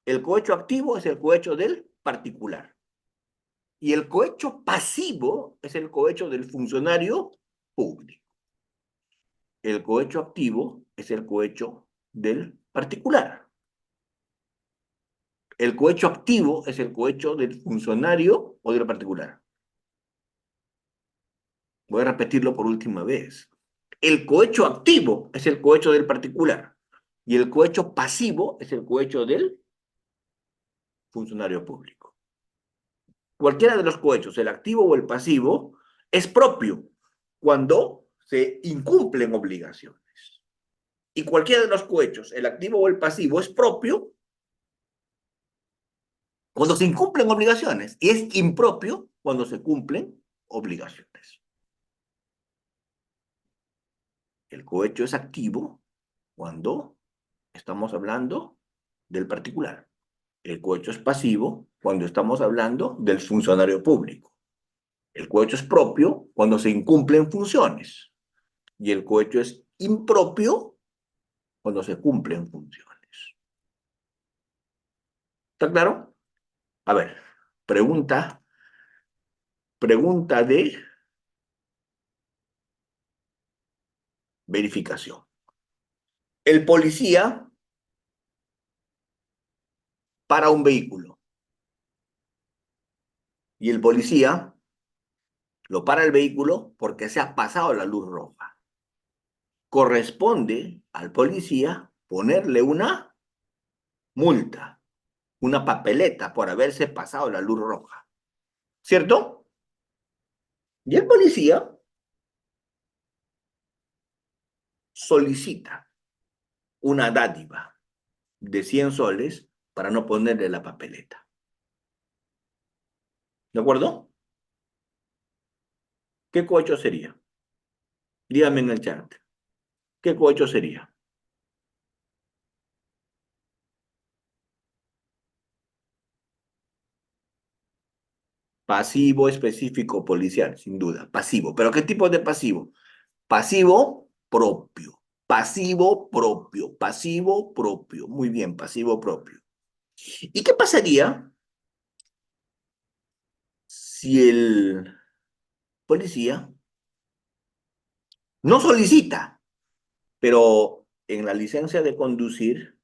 El cohecho activo es el cohecho del particular. Y el cohecho pasivo es el cohecho del funcionario público. El cohecho activo es el cohecho del particular. El cohecho activo es el cohecho del funcionario o del particular. Voy a repetirlo por última vez. El cohecho activo es el cohecho del particular y el cohecho pasivo es el cohecho del funcionario público. Cualquiera de los cohechos, el activo o el pasivo, es propio cuando se incumplen obligaciones. Y cualquiera de los cohechos, el activo o el pasivo, es propio cuando se incumplen obligaciones y es impropio cuando se cumplen obligaciones. El cohecho es activo cuando estamos hablando del particular. El cohecho es pasivo cuando estamos hablando del funcionario público. El cohecho es propio cuando se incumplen funciones. Y el cohecho es impropio cuando se cumplen funciones. ¿Está claro? A ver, pregunta de verificación. El policía para un vehículo y el policía lo para el vehículo porque se ha pasado la luz roja. Corresponde al policía ponerle una multa, una papeleta por haberse pasado la luz roja. ¿Cierto? Y el policía solicita una dádiva de 100 soles para no ponerle la papeleta. ¿De acuerdo? ¿Qué cohecho sería? Dígame en el chat. ¿Qué cohecho sería? Pasivo específico policial, sin duda. Pasivo. ¿Pero qué tipo de pasivo? Pasivo propio. Pasivo propio. Pasivo propio. Muy bien, pasivo propio. ¿Y qué pasaría si el policía no solicita, pero en la licencia de conducir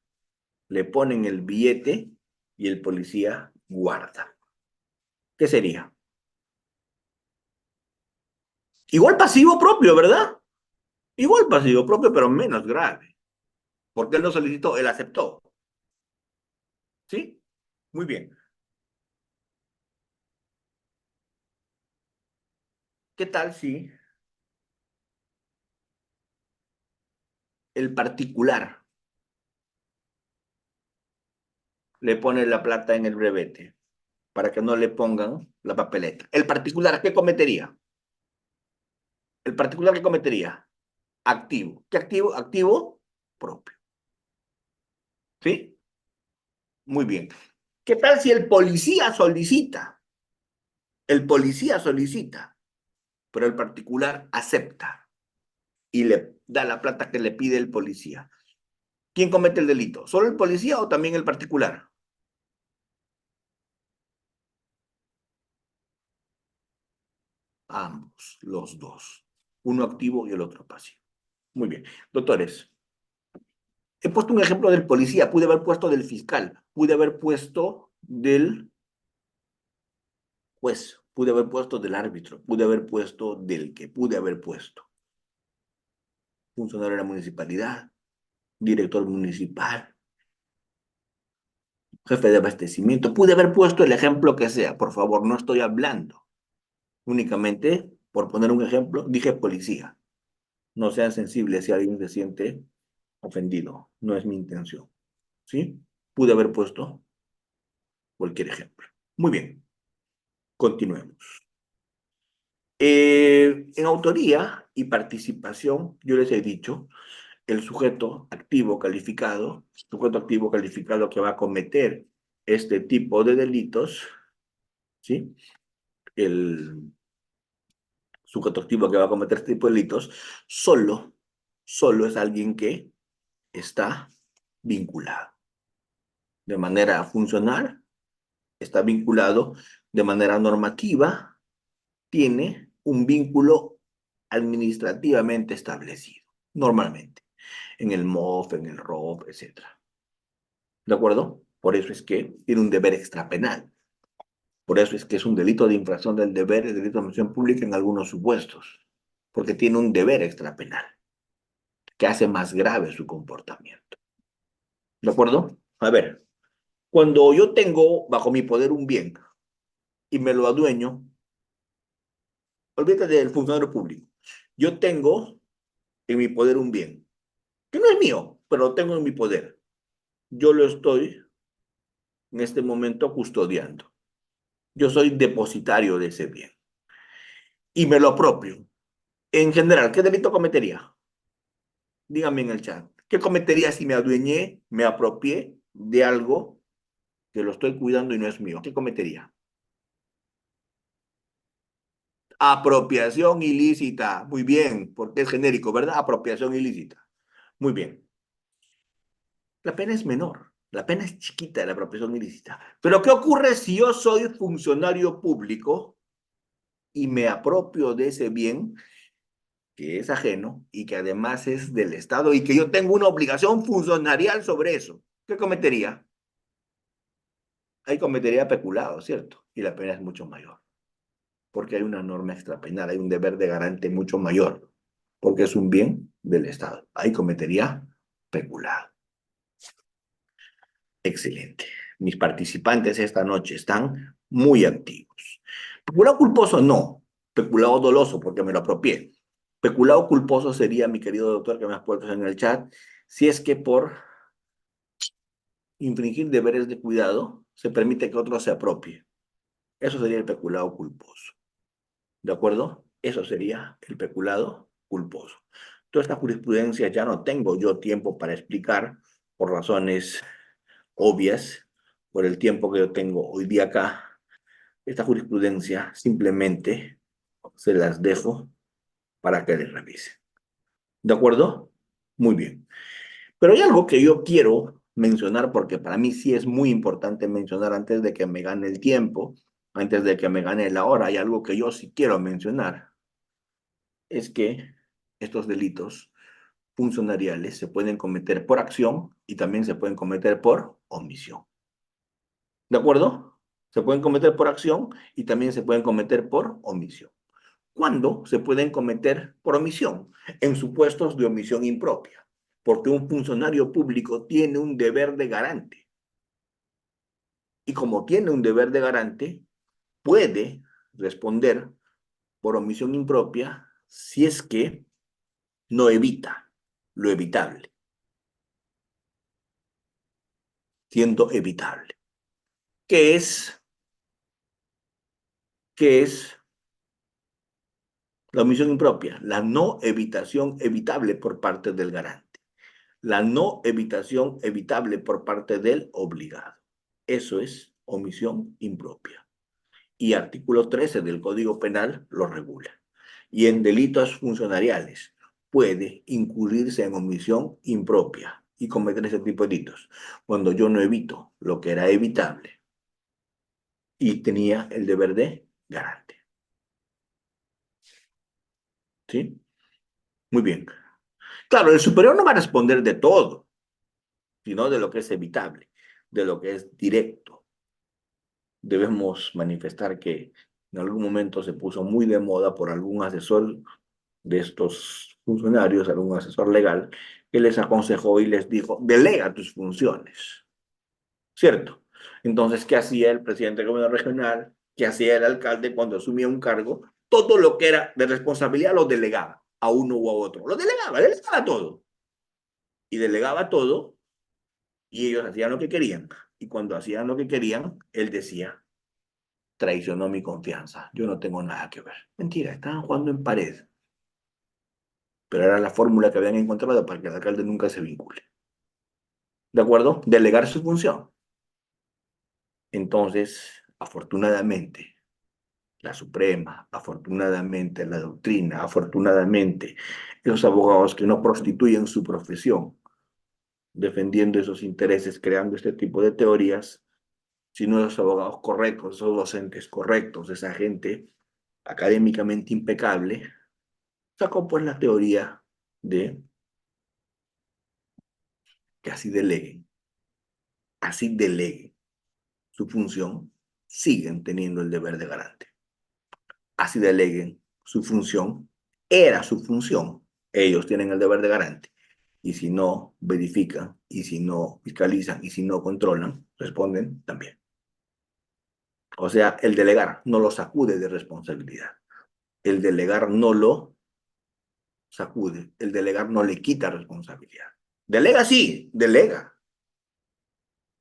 le ponen el billete y el policía guarda? ¿Qué sería? Igual pasivo propio, ¿verdad? Igual pasivo propio, pero menos grave. Porque él no solicitó, él aceptó. ¿Sí? Muy bien. ¿Qué tal si el particular le pone la plata en el brevete para que no le pongan la papeleta? ¿El particular qué cometería? ¿El particular qué cometería? Activo. ¿Qué activo? Activo propio. ¿Sí? Muy bien. ¿Qué tal si el policía solicita? El policía solicita, pero el particular acepta y le da la plata que le pide el policía. ¿Quién comete el delito? ¿Solo el policía o también el particular? Ambos, los dos. Uno activo y el otro pasivo. Muy bien. Doctores, he puesto un ejemplo del policía, pude haber puesto del fiscal, pude haber puesto del juez, pude haber puesto del árbitro, pude haber puesto del que pude haber puesto. Funcionario de la municipalidad, director municipal, jefe de abastecimiento. Pude haber puesto el ejemplo que sea, por favor, no estoy hablando. Únicamente, por poner un ejemplo, dije policía. No sean sensibles si alguien se siente ofendido. No es mi intención. ¿Sí? Pude haber puesto cualquier ejemplo. Muy bien, continuemos. En autoría y participación, yo les he dicho, el sujeto activo calificado que va a cometer este tipo de delitos, ¿sí? El sujeto activo que va a cometer este tipo de delitos, solo es alguien que está vinculado de manera funcional, está vinculado de manera normativa, tiene un vínculo administrativamente establecido, normalmente, en el MOF, en el ROF, etcétera. ¿De acuerdo? Por eso es que tiene un deber extrapenal. Por eso es que es un delito de infracción del deber, el delito de administración pública en algunos supuestos, porque tiene un deber extrapenal que hace más grave su comportamiento. ¿De acuerdo? A ver, cuando yo tengo bajo mi poder un bien y me lo adueño, olvídate del funcionario público. Yo tengo en mi poder un bien, que no es mío, pero lo tengo en mi poder. Yo lo estoy en este momento custodiando. Yo soy depositario de ese bien y me lo apropio. En general, ¿qué delito cometería? Díganme en el chat. ¿Qué cometería si me adueñé, me apropié de algo que lo estoy cuidando y no es mío? ¿Qué cometería? Apropiación ilícita. Muy bien, porque es genérico, ¿verdad? Apropiación ilícita. Muy bien. La pena es menor. La pena es chiquita de la apropiación ilícita. Pero ¿qué ocurre si yo soy funcionario público y me apropio de ese bien que es ajeno y que además es del Estado y que yo tengo una obligación funcionarial sobre eso? ¿Qué cometería? Ahí cometería peculado, ¿cierto? Y la pena es mucho mayor, porque hay una norma extrapenal, hay un deber de garante mucho mayor, porque es un bien del Estado. Ahí cometería peculado. Excelente. Mis participantes esta noche están muy activos. Peculado culposo no, peculado doloso porque me lo apropié. Peculado culposo sería, mi querido doctor que me has puesto en el chat, si es que por infringir deberes de cuidado se permite que otro se apropie. Eso sería el peculado culposo. ¿De acuerdo? Eso sería el peculado culposo. Toda esta jurisprudencia ya no tengo yo tiempo para explicar por razones obvias, por el tiempo que yo tengo hoy día acá. Esta jurisprudencia simplemente se las dejo para que les revisen. ¿De acuerdo? Muy bien. Pero hay algo que yo quiero mencionar porque para mí sí es muy importante mencionar antes de que me gane el tiempo, antes de que me gane la hora. Hay algo que yo sí quiero mencionar. Es que estos delitos funcionariales se pueden cometer por acción y también se pueden cometer por omisión. ¿De acuerdo? Se pueden cometer por acción y también se pueden cometer por omisión. ¿Cuándo se pueden cometer por omisión? En supuestos de omisión impropia, porque un funcionario público tiene un deber de garante. Y como tiene un deber de garante, puede responder por omisión impropia si es que no evita lo evitable, siendo evitable. ¿Qué es? ¿Qué es la omisión impropia? La no evitación evitable por parte del garante. La no evitación evitable por parte del obligado. Eso es omisión impropia. Y artículo 13 del Código Penal lo regula. Y en delitos funcionariales puede incurrirse en omisión impropia y cometer ese tipo de delitos cuando yo no evito lo que era evitable y tenía el deber de garante. ¿Sí? Muy bien. Claro, el superior no va a responder de todo, sino de lo que es evitable, de lo que es directo. Debemos manifestar que en algún momento se puso muy de moda por algún asesor de estos funcionarios, algún asesor legal, que les aconsejó y les dijo, delega tus funciones, ¿cierto? Entonces, ¿qué hacía el presidente del gobierno regional? ¿Qué hacía el alcalde cuando asumía un cargo? Todo lo que era de responsabilidad lo delegaba a uno u a otro. Lo delegaba todo. Y delegaba todo y ellos hacían lo que querían. Y cuando hacían lo que querían, él decía, traicionó mi confianza, yo no tengo nada que ver. Mentira, estaban jugando en pared. pero era la fórmula que habían encontrado para que el alcalde nunca se vincule. ¿De acuerdo? Delegar su función. Entonces, afortunadamente, la Suprema, afortunadamente, la doctrina, afortunadamente, esos abogados que no prostituyen su profesión, defendiendo esos intereses, creando este tipo de teorías, sino esos abogados correctos, esos docentes correctos, esa gente académicamente impecable, sacó pues la teoría de que así deleguen su función, siguen teniendo el deber de garante. Así deleguen su función, era su función, ellos tienen el deber de garante. Y si no verifican, y si no fiscalizan, y si no controlan, responden también. O sea, el delegar no lo sacude de responsabilidad. El delegar no lo sacude. El delegar no le quita responsabilidad. Delega sí, delega,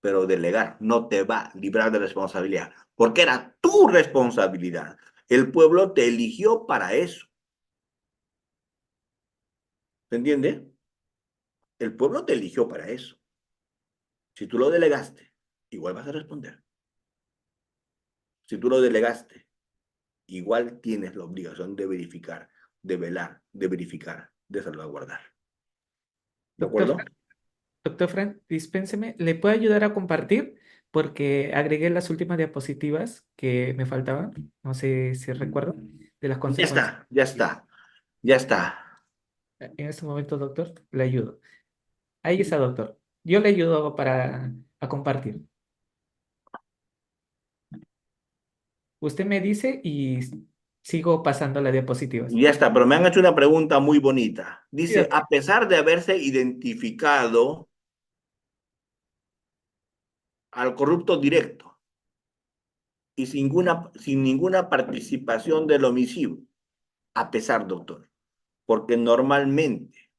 pero delegar no te va a librar de responsabilidad, porque era tu responsabilidad. El pueblo te eligió para eso. ¿Se entiende? El pueblo te eligió para eso. Si tú lo delegaste, igual vas a responder. Si tú lo delegaste, igual tienes la obligación de verificar, de velar, de verificar, de salvaguardar. ¿De Doctor, acuerdo? doctor Frank, dispénseme, ¿le puedo ayudar a compartir? Porque agregué las últimas diapositivas que me faltaban, no sé si recuerdo, de las Ya consecuencias. está, ya está, ya está. En este momento, doctor, le ayudo. Ahí está, doctor. Yo le ayudo a compartir. Usted me dice y sigo pasando las diapositivas. Ya está, pero me han hecho una pregunta muy bonita. Sí, Dice, doctor. a pesar de haberse identificado al corrupto directo y sin ninguna participación del homicidio, a pesar, doctor, porque normalmente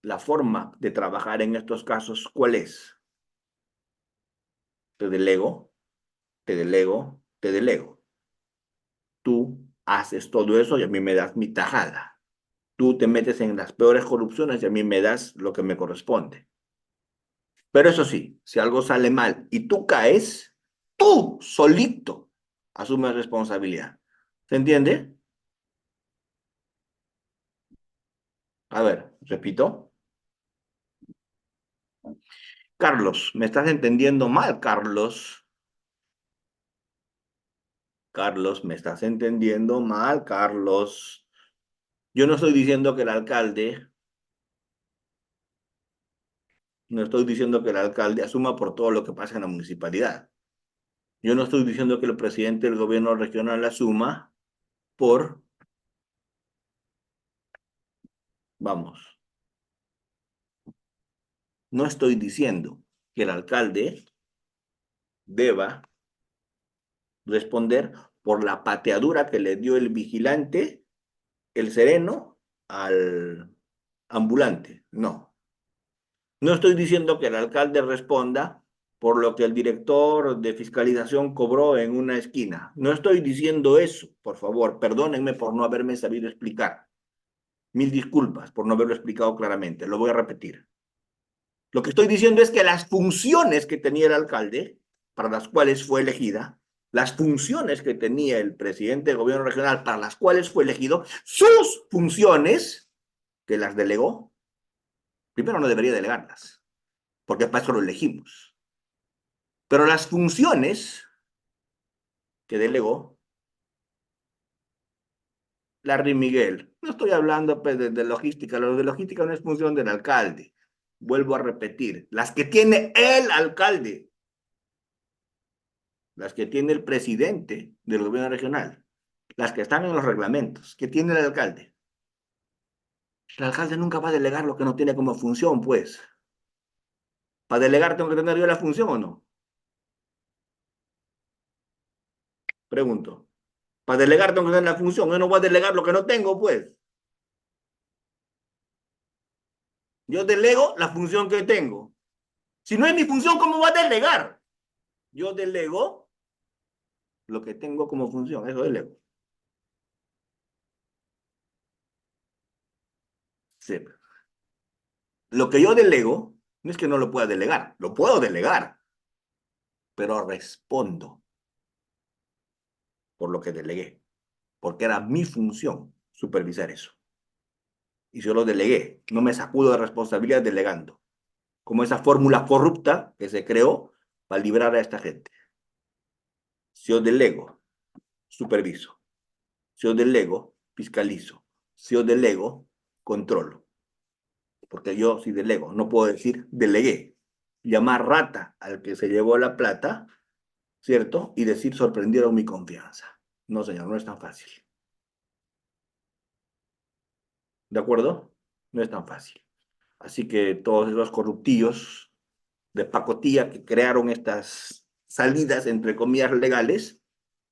la forma de trabajar en estos casos, ¿cuál es? Te delego, te delego, te delego. Tú haces todo eso y a mí me das mi tajada. Tú te metes en las peores corrupciones y a mí me das lo que me corresponde. Pero eso sí, si algo sale mal y tú caes, tú solito asumes responsabilidad. ¿Se entiende? A ver, repito. Carlos, ¿me estás entendiendo mal, Carlos? Carlos, ¿me estás entendiendo mal, Carlos? Yo no estoy diciendo que el alcalde, no estoy diciendo que el alcalde asuma por todo lo que pasa en la municipalidad. Yo no estoy diciendo que el presidente del gobierno regional asuma por, vamos, no estoy diciendo que el alcalde deba responder por la pateadura que le dio el vigilante, el sereno, al ambulante. No. No estoy diciendo que el alcalde responda por lo que el director de fiscalización cobró en una esquina. No estoy diciendo eso, por favor. Perdónenme por no haberme sabido explicar. Mil disculpas por no haberlo explicado claramente. Lo voy a repetir. Lo que estoy diciendo es que las funciones que tenía el alcalde, para las cuales fue elegida, las funciones que tenía el presidente del gobierno regional, para las cuales fue elegido, sus funciones, que las delegó, primero no debería delegarlas, porque para eso lo elegimos. Pero las funciones que delegó, Larry Miguel, no estoy hablando pues, de logística, lo de logística no es función del alcalde. Vuelvo a repetir, las que tiene el alcalde, las que tiene el presidente del gobierno regional, las que están en los reglamentos, que tiene el alcalde. El alcalde nunca va a delegar lo que no tiene como función, pues. Para delegar tengo que tener yo la función o no. Pregunto. Para delegar tengo que tener la función. Yo no voy a delegar lo que no tengo, pues. Yo delego la función que tengo. Si no es mi función, ¿cómo voy a delegar? Yo delego lo que tengo como función. Eso delego. Sí. Lo que yo delego no es que no lo pueda delegar, lo puedo delegar, pero respondo por lo que delegué, porque era mi función supervisar eso. Y yo lo delegué, no me sacudo de responsabilidad delegando, como esa fórmula corrupta que se creó para librar a esta gente. Si yo delego, superviso. Si yo delego, fiscalizo. Si yo delego, controlo. Porque yo, si delego, no puedo decir delegué. Llamar rata al que se llevó la plata, ¿cierto? Y decir sorprendieron mi confianza. No, señor, no es tan fácil. ¿De acuerdo? No es tan fácil. Así que todos esos corruptillos de pacotilla que crearon estas salidas, entre comillas, legales,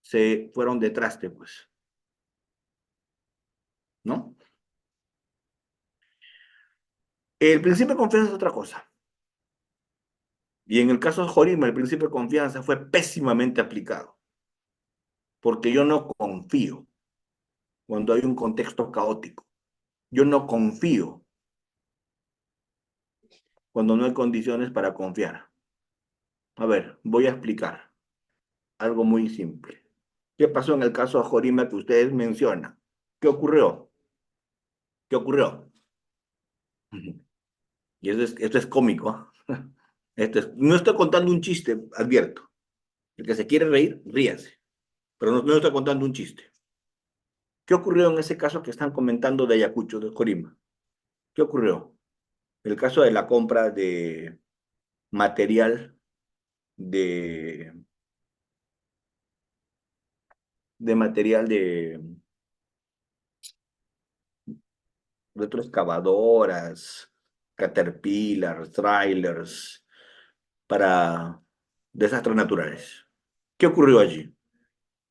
se fueron de traste, pues, ¿no? El principio de confianza es otra cosa. Y en el caso de Jorima, el principio de confianza fue pésimamente aplicado, porque yo no confío cuando hay un contexto caótico. Yo no confío cuando no hay condiciones para confiar. A ver, voy a explicar algo muy simple. ¿Qué pasó en el caso de Jorima que ustedes mencionan? ¿Qué ocurrió? ¿Qué ocurrió? Y esto es cómico. No estoy contando un chiste, advierto. El que se quiere reír, ríase. Pero no estoy contando un chiste. ¿Qué ocurrió en ese caso que están comentando de Ayacucho, de Jorima? ¿Qué ocurrió? El caso de la compra de material de, de material de retroexcavadoras, caterpillars, trailers, para desastres naturales. ¿Qué ocurrió allí?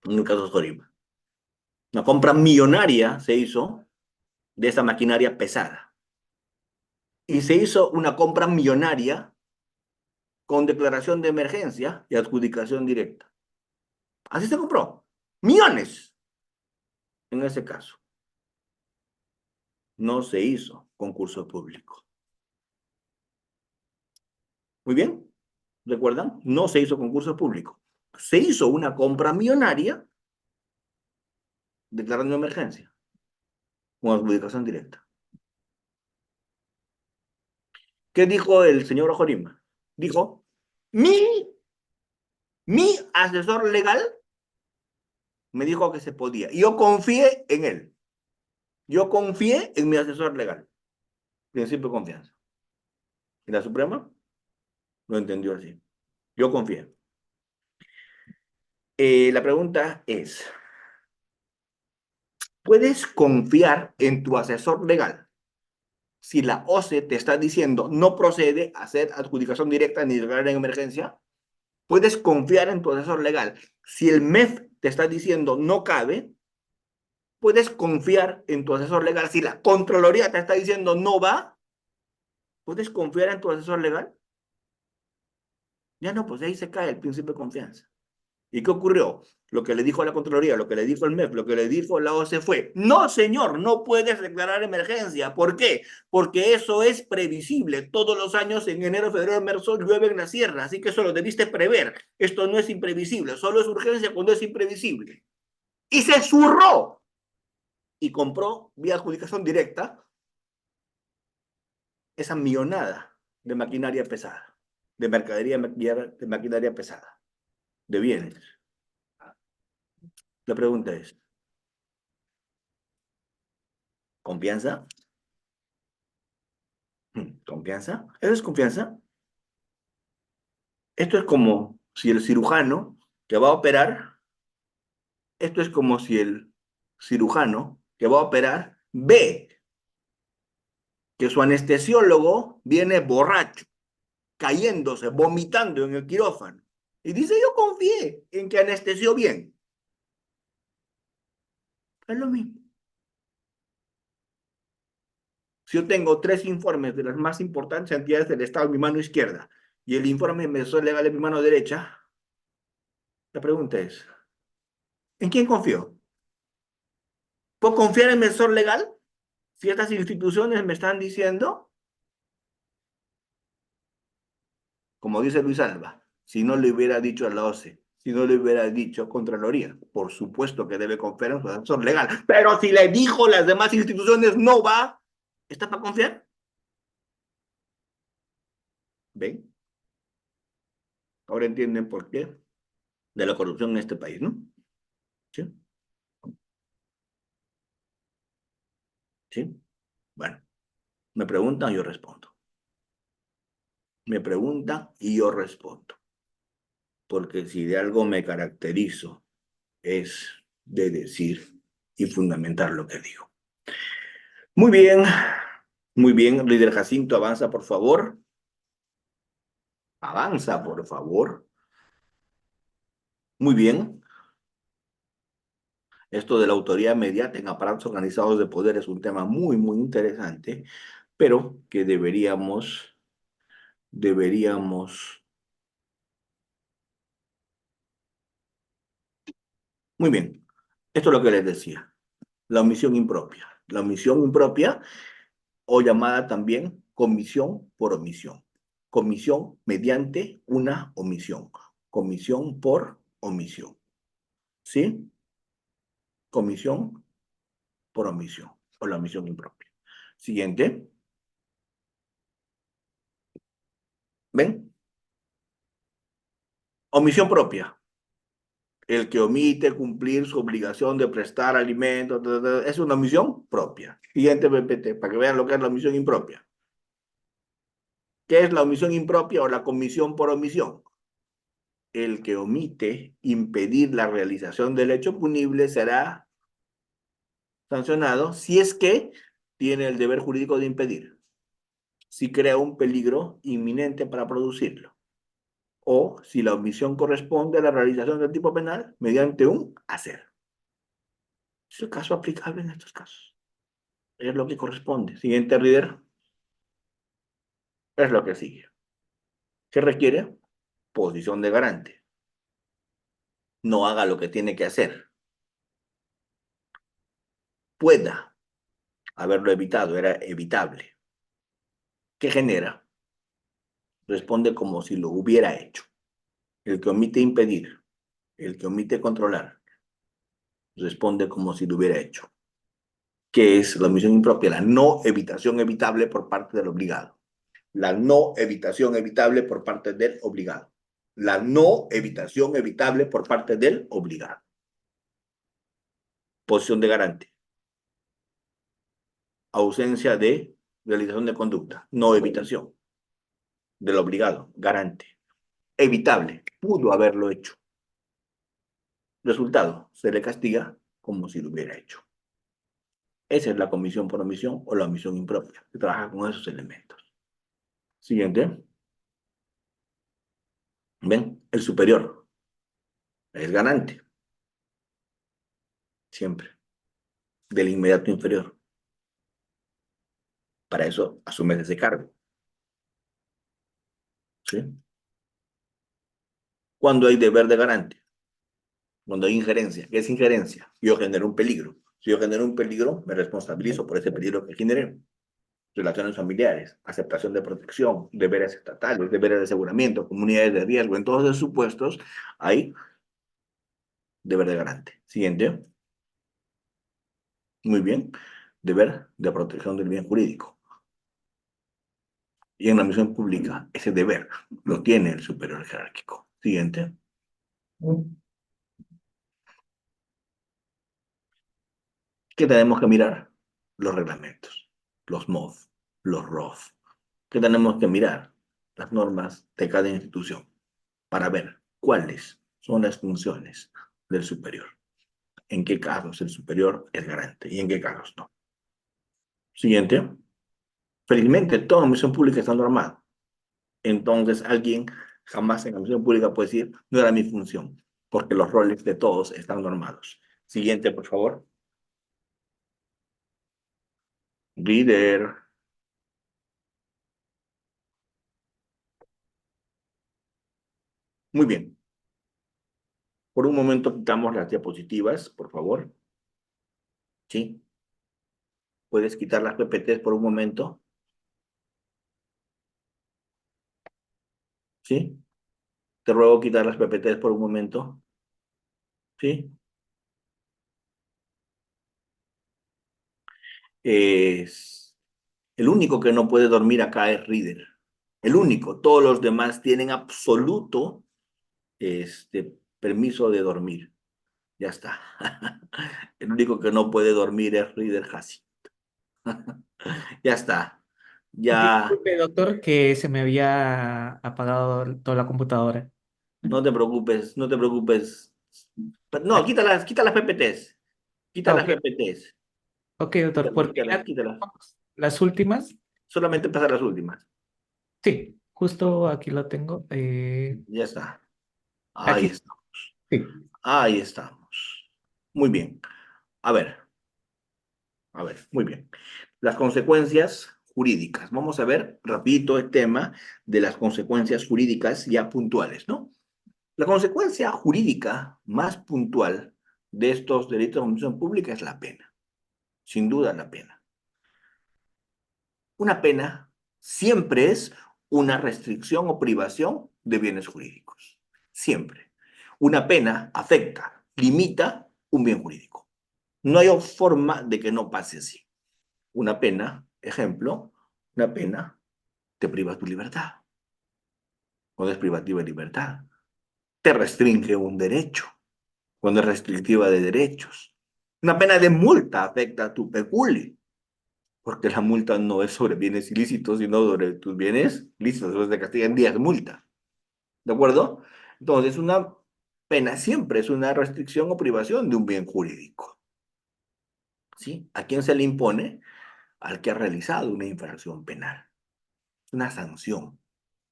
En el caso de Jorima. Una compra millonaria se hizo de esa maquinaria pesada. Y se hizo una compra millonaria con declaración de emergencia y adjudicación directa. Así se compró. Millones en ese caso. No se hizo concurso público. Muy bien, ¿recuerdan? No se hizo concurso público. Se hizo una compra millonaria declarando emergencia con adjudicación directa. ¿Qué dijo el señor Ojorima? Dijo, mi, mi asesor legal me dijo que se podía. Y yo confié en él. Yo confié en mi asesor legal. Principio de confianza. Y la Suprema lo entendió así. Yo confié. La pregunta es, ¿puedes confiar en tu asesor legal si la OCE te está diciendo no procede a hacer adjudicación directa ni declarar en emergencia? ¿Puedes confiar en tu asesor legal si el MEF te está diciendo no cabe? ¿Puedes confiar en tu asesor legal si la Contraloría te está diciendo no va? ¿Puedes confiar en tu asesor legal? Ya no, pues de ahí se cae el principio de confianza. ¿Y qué ocurrió? Lo que le dijo a la Contraloría, lo que le dijo el MEF, lo que le dijo la OCE fue, no señor, no puedes declarar emergencia. ¿Por qué? Porque eso es previsible. Todos los años en enero, febrero, marzo llueve en la sierra, así que eso lo debiste prever. Esto no es imprevisible, solo es urgencia cuando es imprevisible. Y se zurró y compró vía adjudicación directa esa millonada de maquinaria pesada, de mercadería, de maquinaria pesada, de bienes. La pregunta es, ¿confianza? ¿Confianza? ¿Eso es confianza? Esto es como si el cirujano que va a operar, esto es como si el cirujano que va a operar ve que su anestesiólogo viene borracho, cayéndose, vomitando en el quirófano. Y dice, yo confié en que anestesió bien. Es lo mismo. Si yo tengo 3 informes de las más importantes entidades del Estado en mi mano izquierda y el informe de asesor legal en mi mano derecha, la pregunta es, ¿en quién confío? ¿Puedo confiar en mi asesor legal Si estas instituciones me están diciendo, como dice Luis Alba, si no le hubiera dicho a la OCE, si no le hubiera dicho a Contraloría, por supuesto que debe confiar en su asesor legal, pero si le dijo las demás instituciones no va, ¿está para confiar? ¿Ven? Ahora entienden por qué de la corrupción en este país, ¿no? ¿Sí? ¿Sí? Bueno, me preguntan, yo respondo. Me preguntan y yo respondo. Porque si de algo me caracterizo es de decir y fundamentar lo que digo. Muy bien, líder Jacinto, avanza por favor. Avanza por favor. Muy bien. Esto de la autoridad mediata en aparatos organizados de poder es un tema muy interesante, pero que deberíamos. Muy bien. Esto es lo que les decía. La omisión impropia. La omisión impropia o llamada también comisión por omisión. Comisión mediante una omisión. Comisión por omisión. ¿Sí? Comisión por omisión o la omisión impropia. Siguiente. ¿Ven? Omisión propia. El que omite cumplir su obligación de prestar alimentos es una omisión propia. Siguiente PPT, para que vean lo que es la omisión impropia. ¿Qué es la omisión impropia o la comisión por omisión? El que omite impedir la realización del hecho punible será sancionado si es que tiene el deber jurídico de impedir, si crea un peligro inminente para producirlo, o si la omisión corresponde a la realización del tipo penal mediante un hacer. Es el caso aplicable en estos casos. Es lo que corresponde. Siguiente, reader. Es lo que sigue. ¿Qué requiere? Posición de garante. No haga lo que tiene que hacer. Pueda haberlo evitado, era evitable. ¿Qué genera? Responde como si lo hubiera hecho. El que omite impedir, el que omite controlar, responde como si lo hubiera hecho. ¿Qué es la omisión impropia? La no evitación evitable por parte del obligado. La no evitación evitable por parte del obligado. La no evitación evitable por parte del obligado. Posición de garante. Ausencia de realización de conducta. No evitación del obligado. Garante. Evitable. Pudo haberlo hecho. Resultado. Se le castiga como si lo hubiera hecho. Esa es la comisión por omisión o la omisión impropia. Se trabaja con esos elementos. Siguiente. ¿Ven? El superior es garante. Siempre. Del inmediato inferior. Para eso asumes ese cargo. ¿Sí? Cuando hay deber de garante. Cuando hay injerencia. ¿Qué es injerencia? Yo genero un peligro. Si yo genero un peligro, me responsabilizo por ese peligro que generé. Relaciones familiares, aceptación de protección, deberes estatales, deberes de aseguramiento, comunidades de riesgo. En todos esos supuestos hay deber de garante. Siguiente. Muy bien. Deber de protección del bien jurídico. Y en la misión pública, ese deber lo tiene el superior jerárquico. Siguiente. ¿Qué tenemos que mirar? Los reglamentos, los MOF, los ROF. ¿Qué tenemos que mirar? Las normas de cada institución para ver cuáles son las funciones del superior. En qué casos el superior es garante y en qué casos no. Siguiente. Felizmente, toda misión pública está normada. Entonces, alguien jamás en la misión pública puede decir, no era mi función, porque los roles de todos están normados. Siguiente, por favor. Líder. Muy bien. Por un momento quitamos las diapositivas, por favor. ¿Sí? ¿Puedes quitar las PPTs por un momento? ¿Sí? Te ruego quitar las PPTs por un momento. ¿Sí? Es... El único que no puede dormir acá es Reader. El único. Todos los demás tienen absoluto permiso de dormir. Ya está. El único que no puede dormir es Reader Hassi. Ya está. Ya, Disculpe, doctor, que se me había apagado toda la computadora. no te preocupes, no te preocupes. No, Aquí. quita las PPTs. Quita Ah, las ok, PPTs. ok, doctor, Quítalas, porque quítalas, ya quítalas. tenemos las últimas. Solamente pasar las últimas. Sí, justo aquí lo tengo. Ya está. Ahí Aquí, está. sí. Ahí estamos. Muy bien. A ver, muy bien. Las consecuencias jurídicas. Vamos a ver rapidito el tema de las consecuencias jurídicas ya puntuales, ¿no? La consecuencia jurídica más puntual de estos delitos de omisión pública es la pena. Sin duda la pena. Una pena siempre es una restricción o privación de bienes jurídicos. Siempre. Una pena afecta, limita un bien jurídico. No hay forma de que no pase así. Una pena, ejemplo, una pena te priva tu libertad. Cuando es privativa de libertad, te restringe un derecho. Cuando es restrictiva de derechos. Una pena de multa afecta a tu peculio, porque la multa no es sobre bienes ilícitos, sino sobre tus bienes lícitos, entonces te castigan días de multa. ¿De acuerdo? Entonces, una pena siempre es una restricción o privación de un bien jurídico. ¿Sí? ¿A quién se le impone? Al que ha realizado una infracción penal. Una sanción,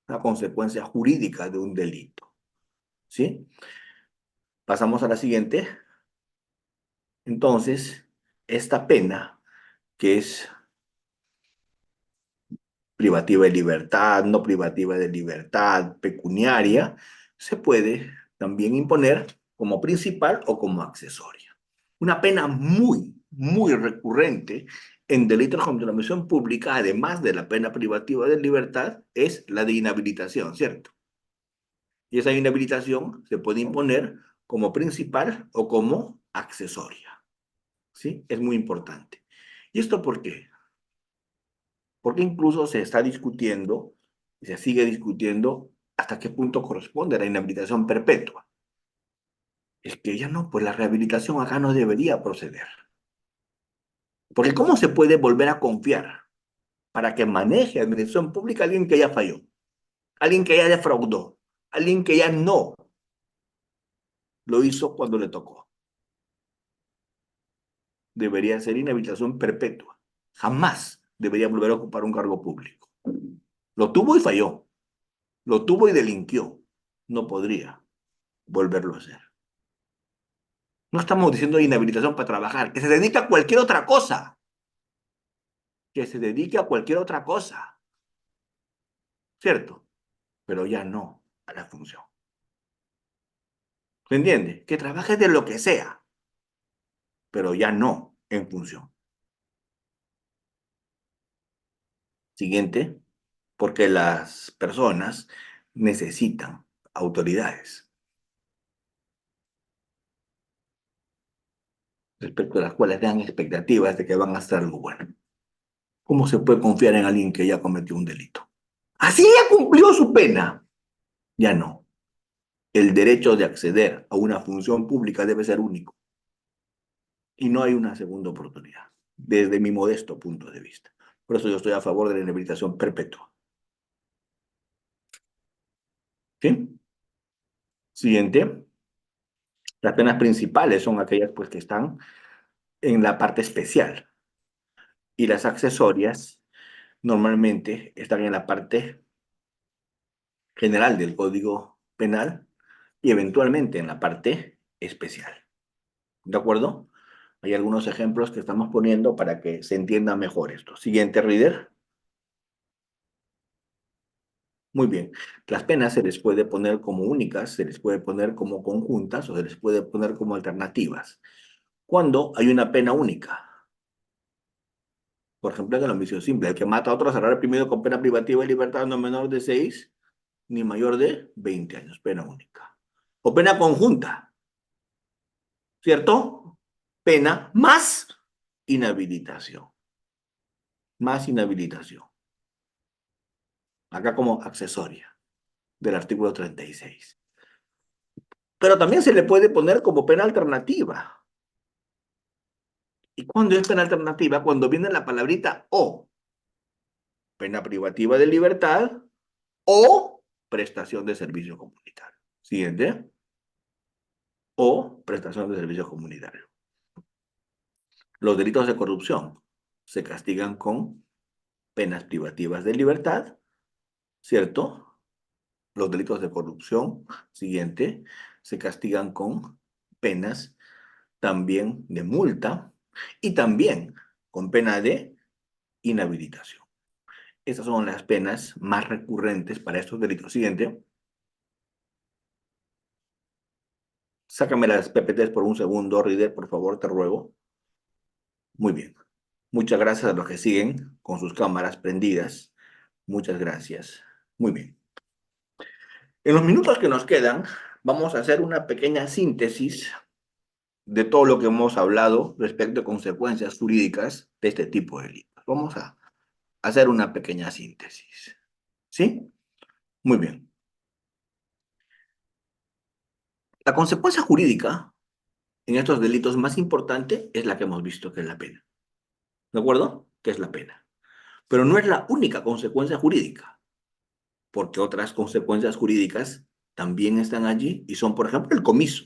una consecuencia jurídica de un delito. ¿Sí? Pasamos a la siguiente. Entonces, esta pena, que es privativa de libertad, no privativa de libertad, pecuniaria, se puede también imponer como principal o como accesoria. Una pena muy recurrente en delitos contra la misión pública, además de la pena privativa de libertad, es la de inhabilitación, ¿cierto? Y esa inhabilitación se puede imponer como principal o como accesoria, ¿sí? Es muy importante. ¿Y esto por qué? Porque incluso se está discutiendo y se sigue discutiendo hasta qué punto corresponde la inhabilitación perpetua. Es que ya no, pues la rehabilitación acá no debería proceder. Porque ¿cómo se puede volver a confiar para que maneje administración pública a alguien que ya falló, alguien que ya defraudó, alguien que ya no lo hizo cuando le tocó? Debería ser inhabilitación perpetua. Jamás debería volver a ocupar un cargo público. Lo tuvo y falló. Lo tuvo y delinquió. No podría volverlo a hacer. No estamos diciendo inhabilitación para trabajar, que se dedique a cualquier otra cosa, que se dedique a cualquier otra cosa, ¿cierto? Pero ya no a la función. ¿Se entiende? Que trabaje de lo que sea, pero ya no en función. Siguiente, porque las personas necesitan autoridades respecto a las cuales dan expectativas de que van a hacer algo bueno. ¿Cómo se puede confiar en alguien que ya cometió un delito? Así ya cumplió su pena. Ya no. El derecho de acceder a una función pública debe ser único y no hay una segunda oportunidad, desde mi modesto punto de vista. Por eso yo estoy a favor de la inhabilitación perpetua. ¿Sí? Siguiente. Las penas principales son aquellas pues, que están en la parte especial y las accesorias normalmente están en la parte general del Código Penal y eventualmente en la parte especial. ¿De acuerdo? Hay algunos ejemplos que estamos poniendo para que se entienda mejor esto. Siguiente, Reader. Muy bien. Las penas se les puede poner como únicas, se les puede poner como conjuntas o se les puede poner como alternativas. ¿Cuándo hay una pena única? Por ejemplo, en el homicidio simple, el que mata a otro será reprimido con pena privativa de libertad no menor de 6 ni mayor de 20 años, pena única. O pena conjunta, ¿cierto? Pena más inhabilitación. Más inhabilitación. Acá como accesoria del artículo 36. Pero también se le puede poner como pena alternativa. ¿Y cuándo es pena alternativa? Cuando viene la palabrita o. Pena privativa de libertad o prestación de servicio comunitario. Siguiente. O prestación de servicio comunitario. Los delitos de corrupción se castigan con penas privativas de libertad, ¿cierto? Los delitos de corrupción, siguiente, se castigan con penas también de multa y también con pena de inhabilitación. Estas son las penas más recurrentes para estos delitos. Siguiente. Sácame las PPTs por un segundo, Reader, por favor, te ruego. Muy bien. Muchas gracias a los que siguen con sus cámaras prendidas. Muchas gracias. Muy bien. En los minutos que nos quedan, vamos a hacer una pequeña síntesis de todo lo que hemos hablado respecto a consecuencias jurídicas de este tipo de delitos. Vamos a hacer una pequeña síntesis. ¿Sí? Muy bien. La consecuencia jurídica en estos delitos más importante es la que hemos visto, que es la pena. ¿De acuerdo? Que es la pena. Pero no es la única consecuencia jurídica, porque otras consecuencias jurídicas también están allí y son, por ejemplo, el comiso.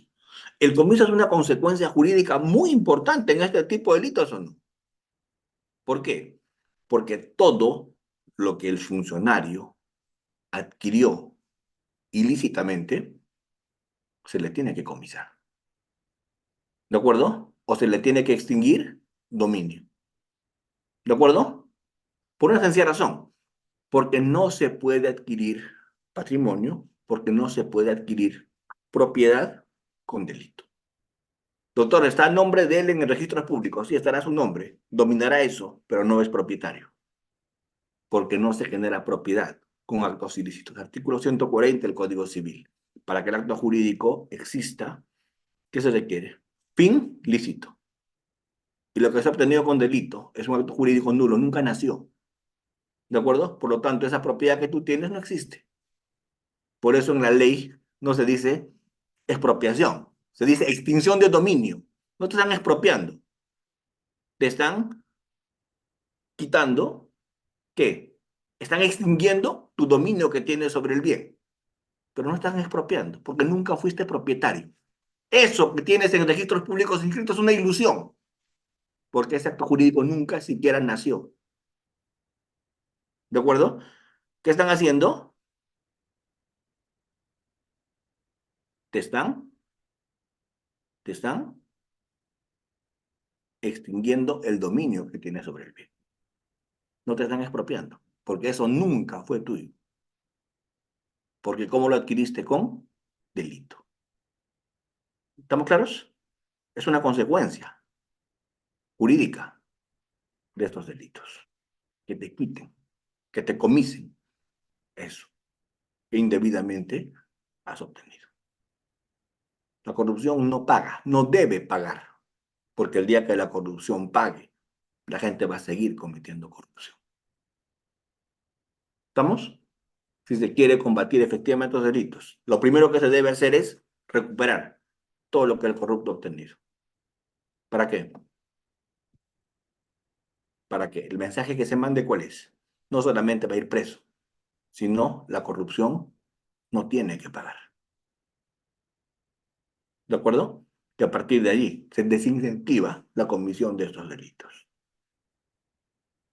¿El comiso es una consecuencia jurídica muy importante en este tipo de delitos o no? ¿Por qué? Porque todo lo que el funcionario adquirió ilícitamente se le tiene que comisar. ¿De acuerdo? O se le tiene que extinguir dominio. ¿De acuerdo? Por una sencilla razón. Porque no se puede adquirir patrimonio, porque no se puede adquirir propiedad con delito. Doctor, está el nombre de él en el registro público, sí, estará su nombre, dominará eso, pero no es propietario, porque no se genera propiedad con actos ilícitos. Artículo 140 del Código Civil. Para que el acto jurídico exista, ¿qué se requiere? Fin lícito. Y lo que se ha obtenido con delito es un acto jurídico nulo, nunca nació. ¿De acuerdo? Por lo tanto, esa propiedad que tú tienes no existe. Por eso en la ley no se dice expropiación, se dice extinción de dominio. No te están expropiando, te están quitando, ¿qué? Están extinguiendo tu dominio que tienes sobre el bien, pero no están expropiando, porque nunca fuiste propietario. Eso que tienes en registros públicos inscritos es una ilusión, porque ese acto jurídico nunca siquiera nació. ¿De acuerdo? ¿Qué están haciendo? Te están, te están extinguiendo el dominio que tienes sobre el bien. No te están expropiando, porque eso nunca fue tuyo. Porque ¿cómo lo adquiriste? Con delito. ¿Estamos claros? Es una consecuencia jurídica de estos delitos. Que te quiten, que te comisen eso que indebidamente has obtenido. La corrupción no paga, no debe pagar, porque el día que la corrupción pague, la gente va a seguir cometiendo corrupción. ¿Estamos? Si se quiere combatir efectivamente los delitos, lo primero que se debe hacer es recuperar todo lo que el corrupto ha obtenido. ¿Para qué? Para que el mensaje que se mande, ¿cuál es? No solamente va a ir preso, sino la corrupción no tiene que pagar. ¿De acuerdo? Que a partir de allí se desincentiva la comisión de estos delitos.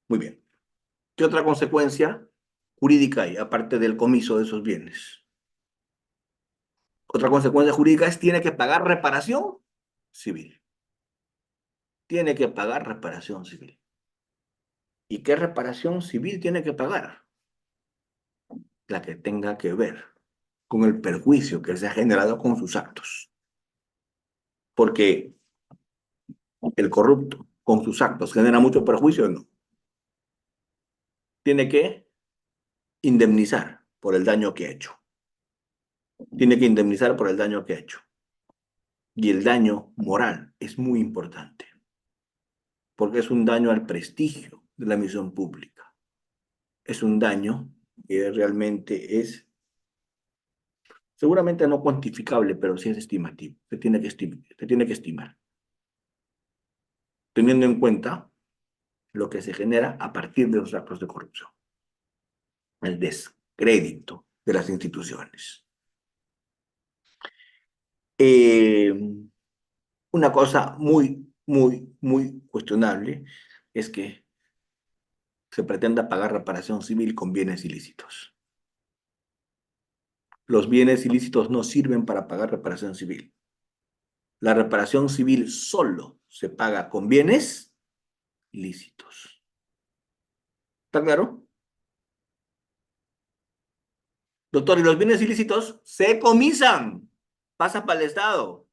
Muy bien. ¿Qué otra consecuencia jurídica hay, aparte del comiso de esos bienes? Otra consecuencia jurídica es tiene que pagar reparación civil. Tiene que pagar reparación civil. ¿Y qué reparación civil tiene que pagar? La que tenga que ver con el perjuicio que se ha generado con sus actos. Porque el corrupto con sus actos genera mucho perjuicio o no. tiene que indemnizar por el daño que ha hecho. Tiene que indemnizar por el daño que ha hecho. Y el daño moral es muy importante, porque es un daño al prestigio de la misión pública. Es un daño que realmente es seguramente no cuantificable, pero sí es estimativo. Se tiene que estimar, teniendo en cuenta lo que se genera a partir de los actos de corrupción, el descrédito de las instituciones. Eh, una cosa muy cuestionable es que se pretenda pagar reparación civil con bienes ilícitos. Los bienes ilícitos no sirven para pagar reparación civil. La reparación civil solo se paga con bienes lícitos. ¿Está claro? Doctor, y los bienes ilícitos se comisan, pasa para el Estado.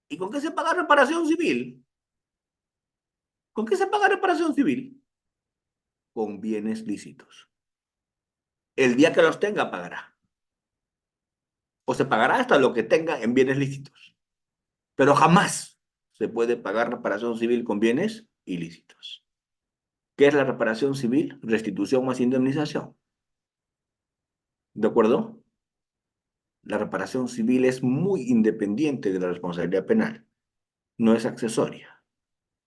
¿Y con qué se paga reparación civil? ¿Con qué se paga reparación civil? Con bienes lícitos. El día que los tenga, pagará. O se pagará hasta lo que tenga en bienes lícitos. Pero jamás se puede pagar reparación civil con bienes ilícitos. ¿Qué es la reparación civil? Restitución más indemnización. ¿De acuerdo? La reparación civil es muy independiente de la responsabilidad penal. No es accesoria.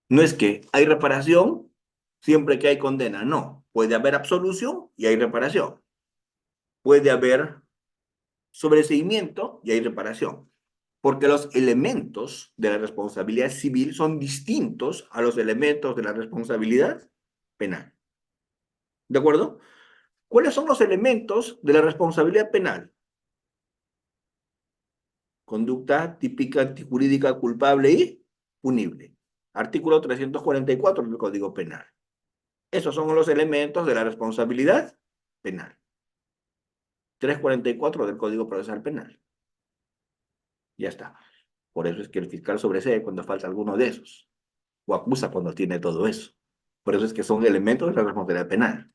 No es que hay reparación siempre que hay condena. No. Puede haber absolución y hay reparación. Puede haber sobreseimiento y hay reparación. Porque los elementos de la responsabilidad civil son distintos a los elementos de la responsabilidad penal. ¿De acuerdo? ¿Cuáles son los elementos de la responsabilidad penal? Conducta típica antijurídica culpable y punible. Artículo 344 del Código Penal. Esos son los elementos de la responsabilidad penal. 344 del Código Procesal Penal. Ya está. Por eso es que el fiscal sobresee cuando falta alguno de esos, o acusa cuando tiene todo eso. Por eso es que son elementos de la responsabilidad penal.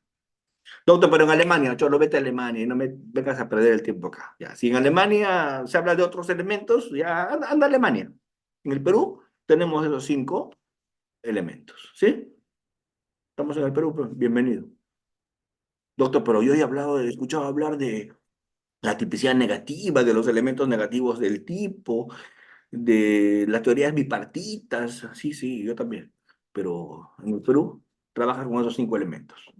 Doctor, pero en Alemania, Cholo, vete a Alemania y no me vengas a perder el tiempo acá. Ya, si en Alemania se habla de otros elementos, ya anda a Alemania. En el Perú tenemos esos 5 elementos, ¿sí? Estamos en el Perú, pues, bienvenido. Doctor, pero yo he escuchado hablar de la tipicidad negativa, de los elementos negativos del tipo, de las teorías bipartitas. Sí, sí, yo también. Pero en el Perú trabajas con esos 5 elementos.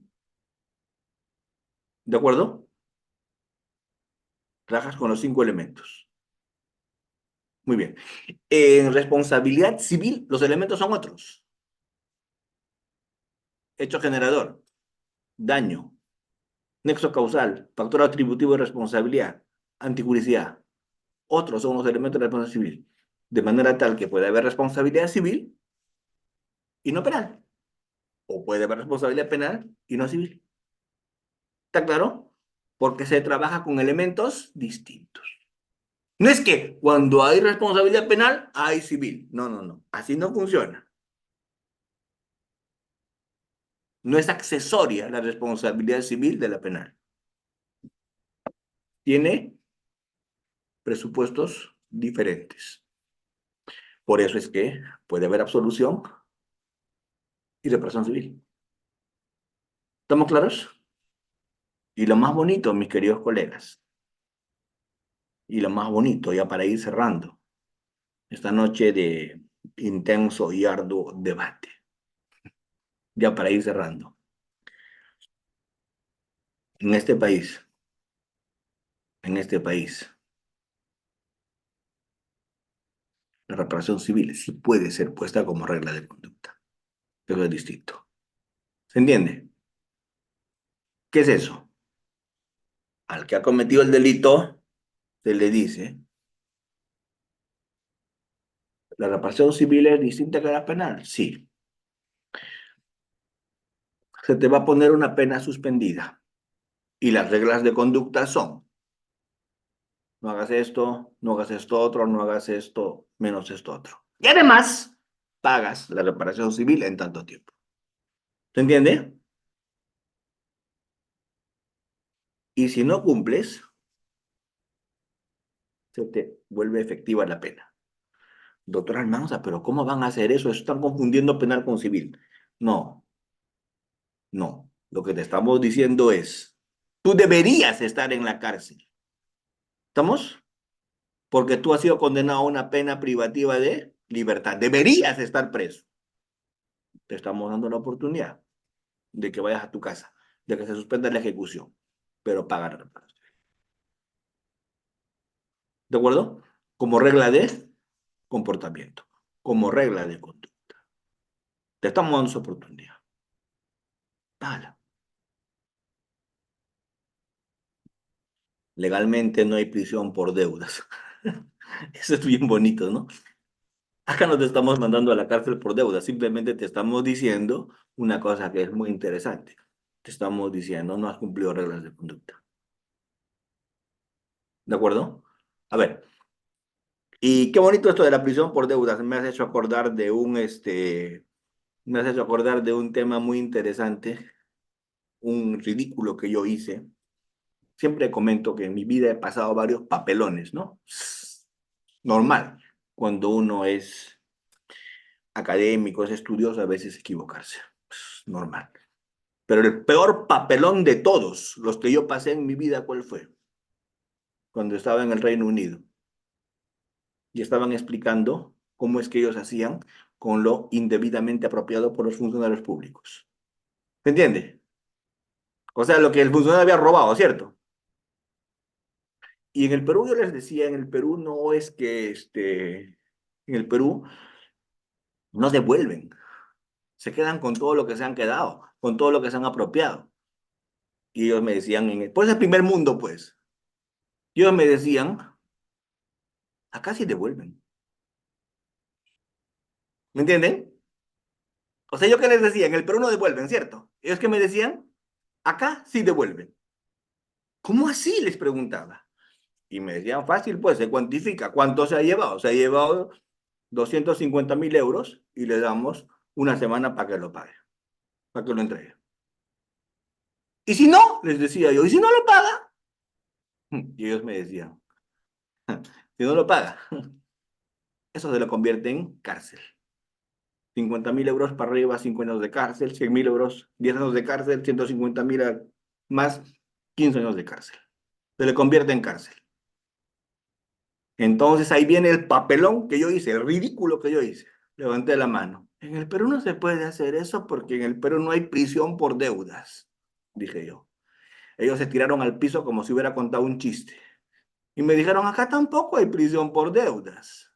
¿De acuerdo? Trabajas con los 5 elementos. Muy bien. En responsabilidad civil, los elementos son otros. Hecho generador, daño, nexo causal, factor atributivo de responsabilidad, antijuricidad. Otros son los elementos de responsabilidad civil. De manera tal que puede haber responsabilidad civil y no penal. O puede haber responsabilidad penal y no civil. ¿Está claro? Porque se trabaja con elementos distintos. No es que cuando hay responsabilidad penal, hay civil. No, no, no. Así no funciona. No es accesoria la responsabilidad civil de la penal. Tiene presupuestos diferentes. Por eso es que puede haber absolución y reparación civil. ¿Estamos claros? Y lo más bonito, mis queridos colegas, y lo más bonito, ya para ir cerrando, esta noche de intenso y arduo debate, ya para ir cerrando. En este país, en este país, la reparación civil sí puede ser puesta como regla de conducta, pero es distinto. ¿Se entiende? ¿Qué es eso? Al que ha cometido el delito, se le dice, ¿la reparación civil es distinta que la penal? Sí. Se te va a poner una pena suspendida. Y las reglas de conducta son, no hagas esto, no hagas esto otro, no hagas esto, menos esto otro. Y además, pagas la reparación civil en tanto tiempo. ¿Se entiende? Y si no cumples, se te vuelve efectiva la pena. Doctor Almanza, pero ¿cómo van a hacer eso? Están confundiendo penal con civil. No, no. Lo que te estamos diciendo es, tú deberías estar en la cárcel. ¿Estamos? Porque tú has sido condenado a una pena privativa de libertad. Deberías estar preso. Te estamos dando la oportunidad de que vayas a tu casa, de que se suspenda la ejecución, pero pagar reparación. ¿De acuerdo? Como regla de comportamiento, como regla de conducta. Te estamos dando esa oportunidad. Dale. Legalmente no hay prisión por deudas. Eso es bien bonito, ¿no? Acá no te estamos mandando a la cárcel por deudas, simplemente te estamos diciendo una cosa que es muy interesante. Te estamos diciendo, no has cumplido reglas de conducta. ¿De acuerdo? A ver, y qué bonito esto de la prisión por deudas. Me has hecho acordar de me has hecho acordar de un tema muy interesante, un ridículo que yo hice. Siempre comento que en mi vida he pasado varios papelones, ¿no? Normal, cuando uno es académico, es estudioso, a veces equivocarse. Normal. Pero el peor papelón de todos los que yo pasé en mi vida, ¿cuál fue? Cuando estaba en el Reino Unido y estaban explicando cómo es que ellos hacían con lo indebidamente apropiado por los funcionarios públicos. ¿Se entiende? O sea, lo que el funcionario había robado, ¿cierto? Y en el Perú yo les decía, en el Perú no es que en el Perú no devuelven, se quedan con todo lo que se han quedado, con todo lo que se han apropiado. Y ellos me decían, pues el primer mundo, pues. Y ellos me decían, acá sí devuelven. ¿Me entienden? O sea, yo qué les decía, en el Perú no devuelven, ¿cierto? Ellos que me decían, acá sí devuelven. ¿Cómo así? Les preguntaba. Y me decían, fácil, pues se cuantifica. ¿Cuánto se ha llevado? Se ha llevado 250.000 euros y le damos una semana para que lo pague, para que lo entregue. Y si no, les decía yo, ¿y si no lo paga? Y ellos me decían, si no lo paga, eso se lo convierte en cárcel. 50.000 euros para arriba, 5 años de cárcel, 100.000 euros, 10 años de cárcel, 150.000 más, 15 años de cárcel. Se le convierte en cárcel. Entonces ahí viene el papelón que yo hice, el ridículo que yo hice. Levanté la mano. En el Perú no se puede hacer eso porque en el Perú no hay prisión por deudas, dije yo. Ellos se tiraron al piso como si hubiera contado un chiste. Y me dijeron, acá tampoco hay prisión por deudas.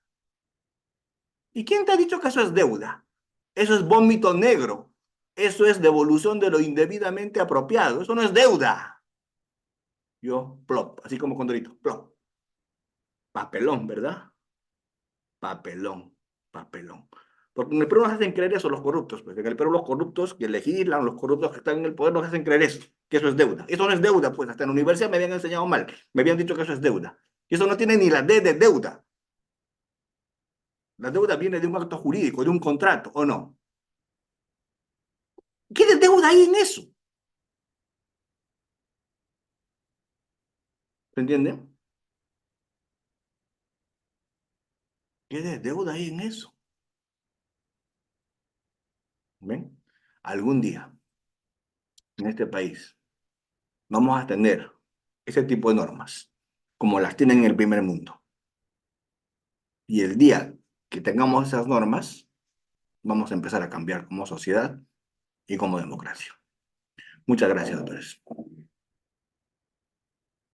¿Y quién te ha dicho que eso es deuda? Eso es vómito negro. Eso es devolución de lo indebidamente apropiado. Eso no es deuda. Yo, plop, así como Condorito, plop. Papelón, ¿verdad? Papelón, papelón. Porque en el Perú nos hacen creer eso los corruptos. Pues en el Perú los corruptos que legislan, los corruptos que están en el poder nos hacen creer eso, que eso es deuda. Eso no es deuda, pues hasta en la universidad me habían enseñado mal. Me habían dicho que eso es deuda. Y eso no tiene ni la D de deuda. La deuda viene de un acto jurídico, de un contrato, ¿o no? ¿Qué de deuda hay en eso? ¿Se entiende? ¿Qué de deuda hay en eso? ¿Ven? Algún día en este país vamos a tener ese tipo de normas, como las tienen en el primer mundo. Y el día que tengamos esas normas, vamos a empezar a cambiar como sociedad y como democracia. Muchas gracias, doctores.